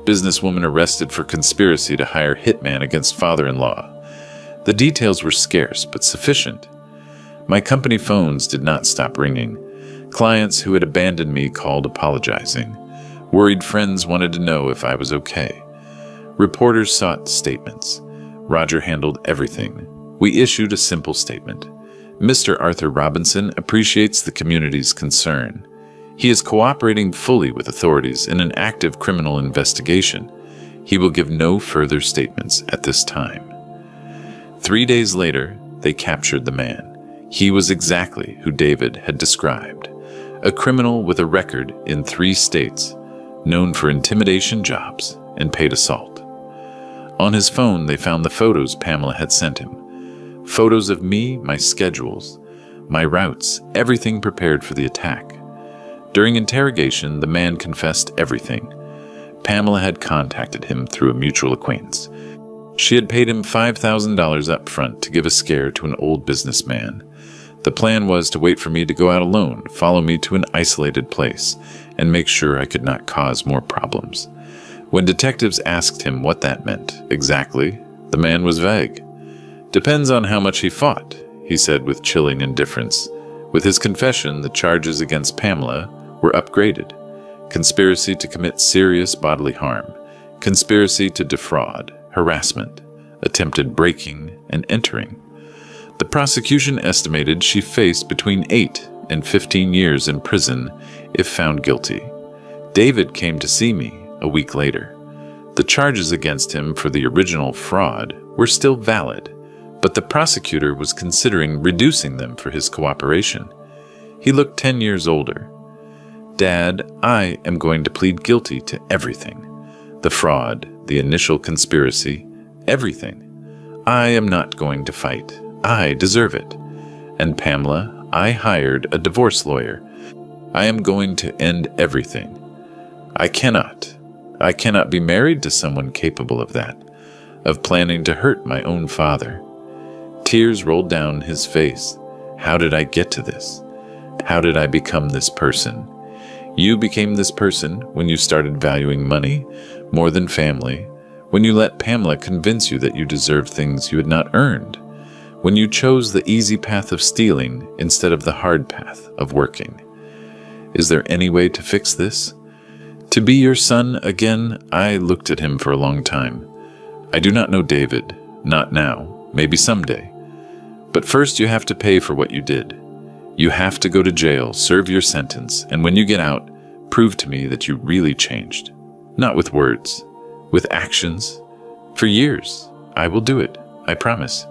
[SPEAKER 1] Businesswoman arrested for conspiracy to hire hitman against father-in-law. The details were scarce, but sufficient. My company phones did not stop ringing. Clients who had abandoned me called apologizing. Worried friends wanted to know if I was okay. Reporters sought statements. Roger handled everything. We issued a simple statement. Mr. Arthur Robinson appreciates the community's concern. He is cooperating fully with authorities in an active criminal investigation. He will give no further statements at this time. 3 days later, they captured the man. He was exactly who David had described. A criminal with a record in 3 states, known for intimidation jobs and paid assault. On his phone, they found the photos Pamela had sent him. Photos of me, my schedules, my routes, everything prepared for the attack. During interrogation, the man confessed everything. Pamela had contacted him through a mutual acquaintance. She had paid him $5,000 up front to give a scare to an old businessman. The plan was to wait for me to go out alone, follow me to an isolated place, and make sure I could not cause more problems. When detectives asked him what that meant exactly, the man was vague. "Depends on how much he fought," he said with chilling indifference. With his confession, the charges against Pamela were upgraded. Conspiracy to commit serious bodily harm, conspiracy to defraud, harassment, attempted breaking and entering. The prosecution estimated she faced between 8 and 15 years in prison if found guilty. David came to see me a week later. The charges against him for the original fraud were still valid, but the prosecutor was considering reducing them for his cooperation. He looked 10 years older. "Dad, I am going to plead guilty to everything. The fraud, the initial conspiracy, everything. I am not going to fight. I deserve it. And Pamela, I hired a divorce lawyer. I am going to end everything. I cannot be married to someone capable of that, of planning to hurt my own father." Tears rolled down his face. How did I get to this? How did I become this person? You became this person when you started valuing money more than family, when you let Pamela convince you that you deserved things you had not earned, when you chose the easy path of stealing instead of the hard path of working. Is there any way to fix this? To be your son again? I looked at him for a long time. I do not know David, not now, maybe someday. But first you have to pay for what you did. You have to go to jail, serve your sentence, and when you get out, prove to me that you really changed. Not with words, with actions. For years, I will do it, I promise.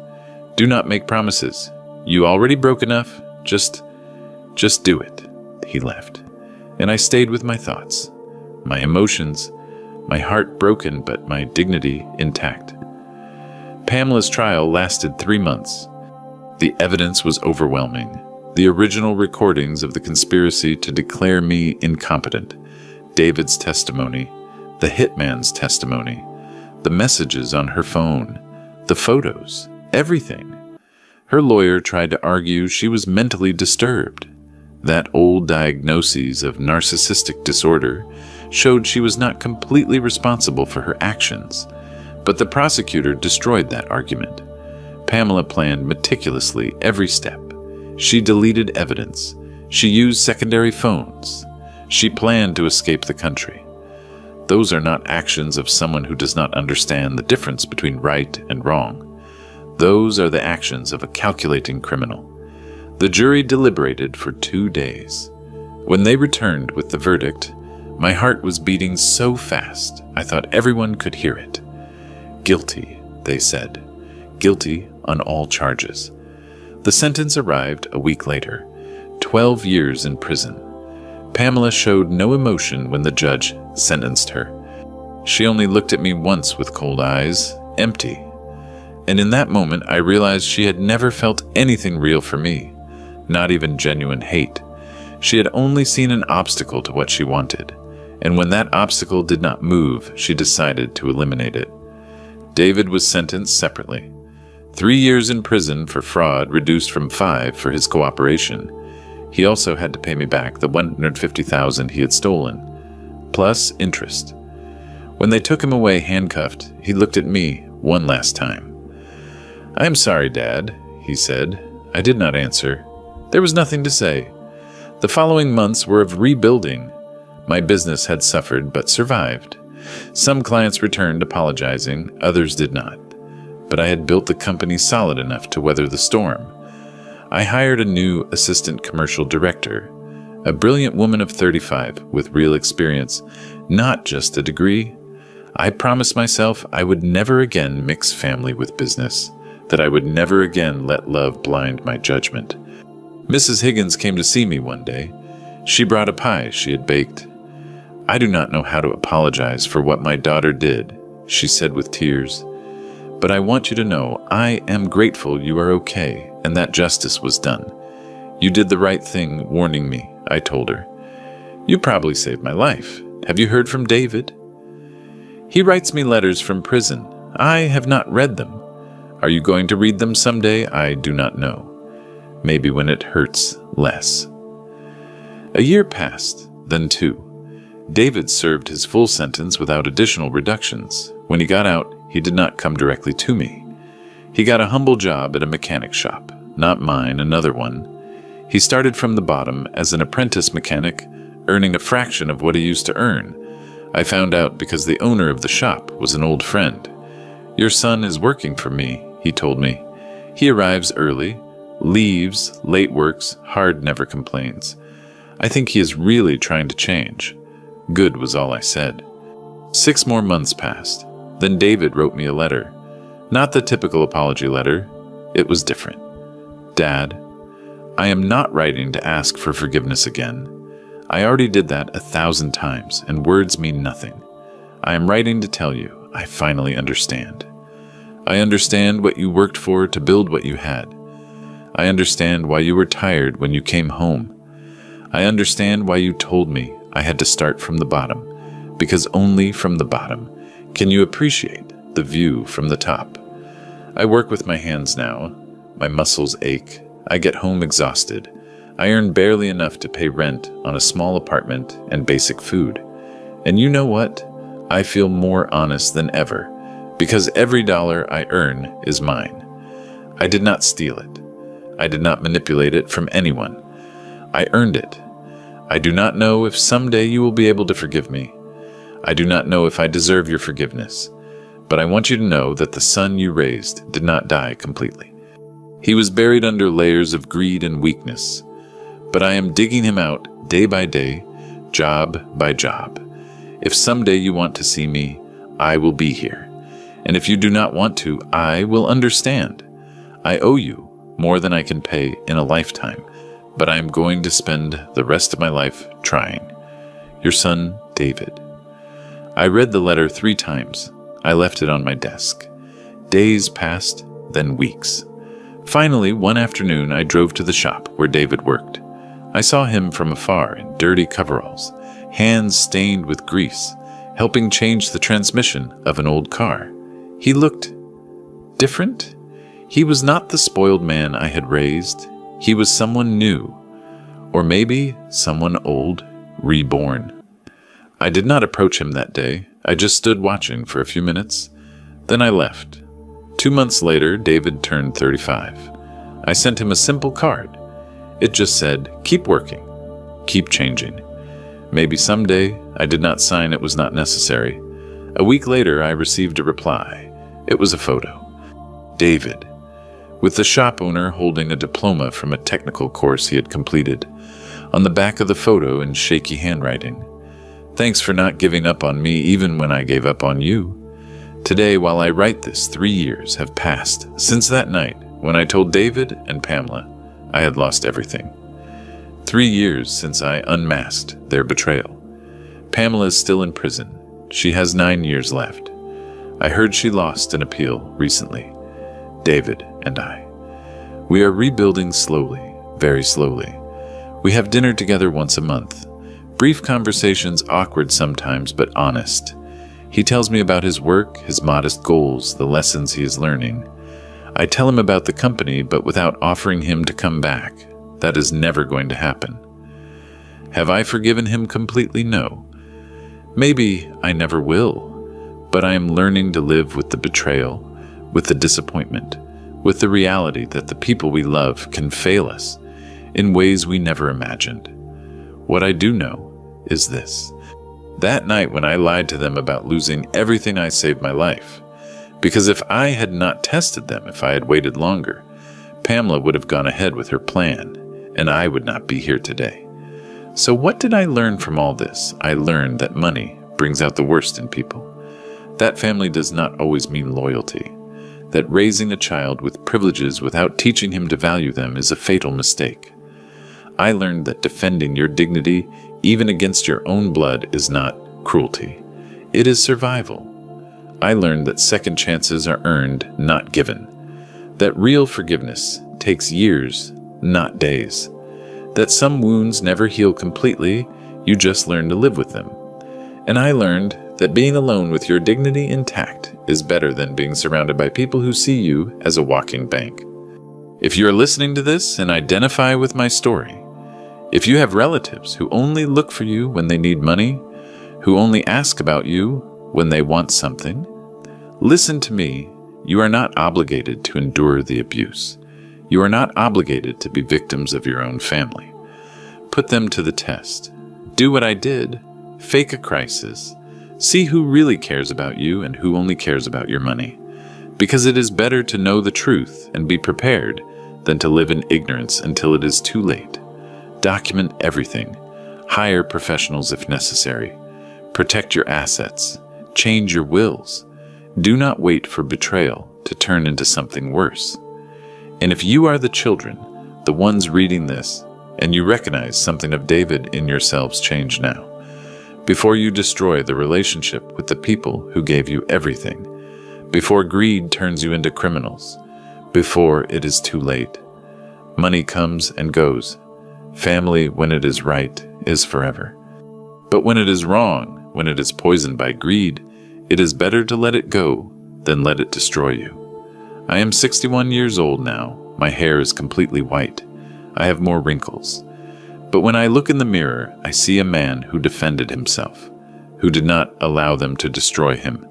[SPEAKER 1] Do not make promises. You already broke enough. Just do it. He left. And I stayed with my thoughts, my emotions, my heart broken but my dignity intact. Pamela's trial lasted 3 months. The evidence was overwhelming. The original recordings of the conspiracy to declare me incompetent, David's testimony, the hitman's testimony, the messages on her phone, the photos, everything. Her lawyer tried to argue she was mentally disturbed. That old diagnoses of narcissistic disorder showed she was not completely responsible for her actions, but the prosecutor destroyed that argument. Pamela planned meticulously every step. She deleted evidence. She used secondary phones. She planned to escape the country. Those are not actions of someone who does not understand the difference between right and wrong. Those are the actions of a calculating criminal. The jury deliberated for 2 days. When they returned with the verdict, my heart was beating so fast I thought everyone could hear it. Guilty, they said. Guilty on all charges. The sentence arrived a week later, 12 years in prison. Pamela showed no emotion when the judge sentenced her. She only looked at me once with cold eyes, empty. And in that moment, I realized she had never felt anything real for me, not even genuine hate. She had only seen an obstacle to what she wanted, and when that obstacle did not move, she decided to eliminate it. David was sentenced separately. 3 years in prison for fraud, reduced from 5 for his cooperation. He also had to pay me back the $150,000 he had stolen, plus interest. When they took him away handcuffed, he looked at me one last time. "I am sorry, Dad," he said. I did not answer. There was nothing to say. The following months were of rebuilding. My business had suffered but survived. Some clients returned apologizing, others did not. But I had built the company solid enough to weather the storm. I hired a new assistant commercial director, a brilliant woman of 35 with real experience, not just a degree. I promised myself I would never again mix family with business, that I would never again let love blind my judgment. Mrs. Higgins came to see me one day. She brought a pie she had baked. "I do not know how to apologize for what my daughter did," she said with tears. "But I want you to know I am grateful you are okay and that justice was done. You did the right thing warning me," I told her. "You probably saved my life. Have you heard from David?" "He writes me letters from prison. I have not read them. Are you going to read them someday? I do not know. Maybe when it hurts less." A year passed, then 2. David served his full sentence without additional reductions. When he got out, he did not come directly to me. He got a humble job at a mechanic shop, not mine, another one. He started from the bottom as an apprentice mechanic, earning a fraction of what he used to earn. I found out because the owner of the shop was an old friend. "Your son is working for me," he told me. "He arrives early, leaves, late works, hard never complains. I think he is really trying to change." Good was all I said. 6 more months passed. Then David wrote me a letter. Not the typical apology letter. It was different. "Dad, I am not writing to ask for forgiveness again. I already did that 1,000 times, and words mean nothing. I am writing to tell you I finally understand. I understand what you worked for to build what you had. I understand why you were tired when you came home. I understand why you told me I had to start from the bottom, because only from the bottom can you appreciate the view from the top. I work with my hands now. My muscles ache. I get home exhausted. I earn barely enough to pay rent on a small apartment and basic food. And you know what? I feel more honest than ever, because every dollar I earn is mine. I did not steal it. I did not manipulate it from anyone. I earned it. I do not know if someday you will be able to forgive me. I do not know if I deserve your forgiveness, but I want you to know that the son you raised did not die completely. He was buried under layers of greed and weakness, but I am digging him out day by day, job by job. If someday you want to see me, I will be here. And if you do not want to, I will understand. I owe you more than I can pay in a lifetime, but I am going to spend the rest of my life trying. Your son, David." I read the letter 3 times. I left it on my desk. Days passed, then weeks. Finally, one afternoon, I drove to the shop where David worked. I saw him from afar in dirty coveralls, hands stained with grease, helping change the transmission of an old car. He looked different. He was not the spoiled man I had raised. He was someone new, or maybe someone old, reborn. I did not approach him that day. I just stood watching for a few minutes. Then I left. 2 months later, David turned 35. I sent him a simple card. It just said, "Keep working, keep changing." Maybe someday. I did not sign. It was not necessary. A week later, I received a reply. It was a photo. David, with the shop owner holding a diploma from a technical course he had completed. On the back of the photo in shaky handwriting, "Thanks for not giving up on me even when I gave up on you. Today, while I write this, 3 years have passed since that night when I told David and Pamela I had lost everything. 3 years since I unmasked their betrayal. Pamela is still in prison. She has 9 years left. I heard she lost an appeal recently. David and I. We are rebuilding slowly, very slowly. We have dinner together once a month. Brief conversations, awkward sometimes, but honest. He tells me about his work, his modest goals, the lessons he is learning. I tell him about the company, but without offering him to come back. That is never going to happen. Have I forgiven him completely? No. Maybe I never will. But I am learning to live with the betrayal, with the disappointment, with the reality that the people we love can fail us in ways we never imagined. What I do know is this. That night when I lied to them about losing everything, I saved my life. Because if I had not tested them, if I had waited longer, Pamela would have gone ahead with her plan, and I would not be here today. So what did I learn from all this? I learned that money brings out the worst in people. That family does not always mean loyalty. That raising a child with privileges without teaching him to value them is a fatal mistake. I learned that defending your dignity, even against your own blood, is not cruelty. It is survival. I learned that second chances are earned, not given. That real forgiveness takes years, not days. That some wounds never heal completely, you just learn to live with them. And I learned that being alone with your dignity intact is better than being surrounded by people who see you as a walking bank. If you are listening to this and identify with my story, if you have relatives who only look for you when they need money, who only ask about you when they want something. Listen to me. You are not obligated to endure the abuse. You are not obligated to be victims of your own family. Put them to the test. Do what I did. Fake a crisis. See who really cares about you and who only cares about your money. Because it is better to know the truth and be prepared than to live in ignorance until it is too late. Document everything. Hire professionals if necessary. Protect your assets. Change your wills. Do not wait for betrayal to turn into something worse. And if you are the children, the ones reading this, and you recognize something of David in yourselves, change now, before you destroy the relationship with the people who gave you everything, before greed turns you into criminals, before it is too late. Money comes and goes. Family, when it is right, is forever. But when it is wrong, when it is poisoned by greed, it is better to let it go than let it destroy you. I am 61 years old now. My hair is completely white. I have more wrinkles. But when I look in the mirror, I see a man who defended himself, who did not allow them to destroy him,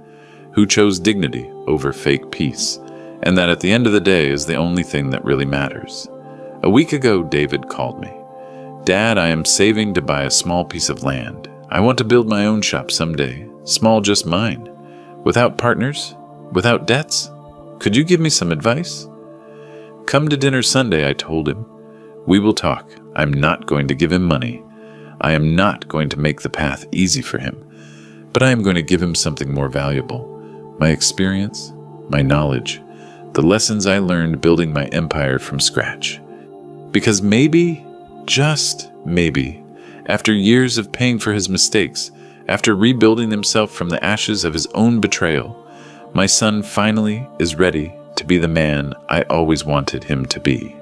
[SPEAKER 1] who chose dignity over fake peace, and that at the end of the day is the only thing that really matters. A week ago, David called me. Dad, I am saving to buy a small piece of land. I want to build my own shop someday, small, just mine, without partners, without debts. Could you give me some advice? Come to dinner Sunday, I told him. We will talk. I'm not going to give him money. I am not going to make the path easy for him, but I am going to give him something more valuable. My experience, my knowledge, the lessons I learned building my empire from scratch. Because maybe, just maybe, after years of paying for his mistakes, after rebuilding himself from the ashes of his own betrayal, my son finally is ready to be the man I always wanted him to be.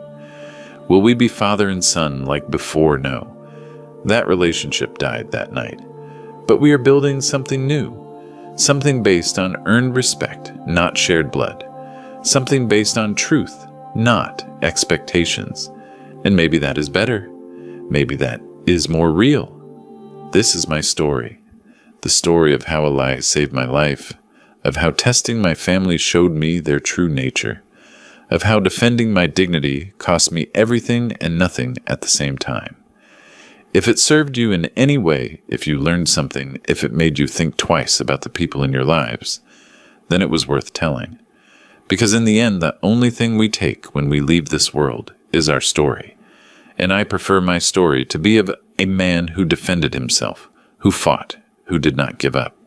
[SPEAKER 1] Will we be father and son like before? No. That relationship died that night. But we are building something new, something based on earned respect, not shared blood, something based on truth, not expectations. And maybe that is better. Maybe that is more real. This is my story, the story of how a lie saved my life, of how testing my family showed me their true nature, of how defending my dignity cost me everything and nothing at the same time. If it served you in any way, if you learned something, if it made you think twice about the people in your lives, then it was worth telling. Because in the end, the only thing we take when we leave this world is our story. And I prefer my story to be of a man who defended himself, who fought, who did not give up,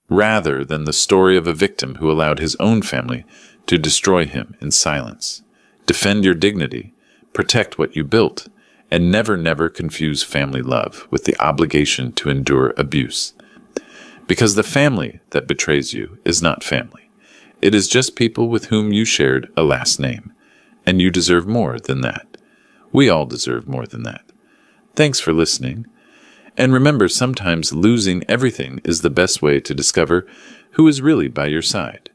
[SPEAKER 1] rather than the story of a victim who allowed his own family to destroy him in silence. Defend your dignity, protect what you built, and never confuse family love with the obligation to endure abuse. Because the family that betrays you is not family. It is just people with whom you shared a last name, and you deserve more than that. We all deserve more than that. Thanks for listening. And remember, sometimes losing everything is the best way to discover who is really by your side.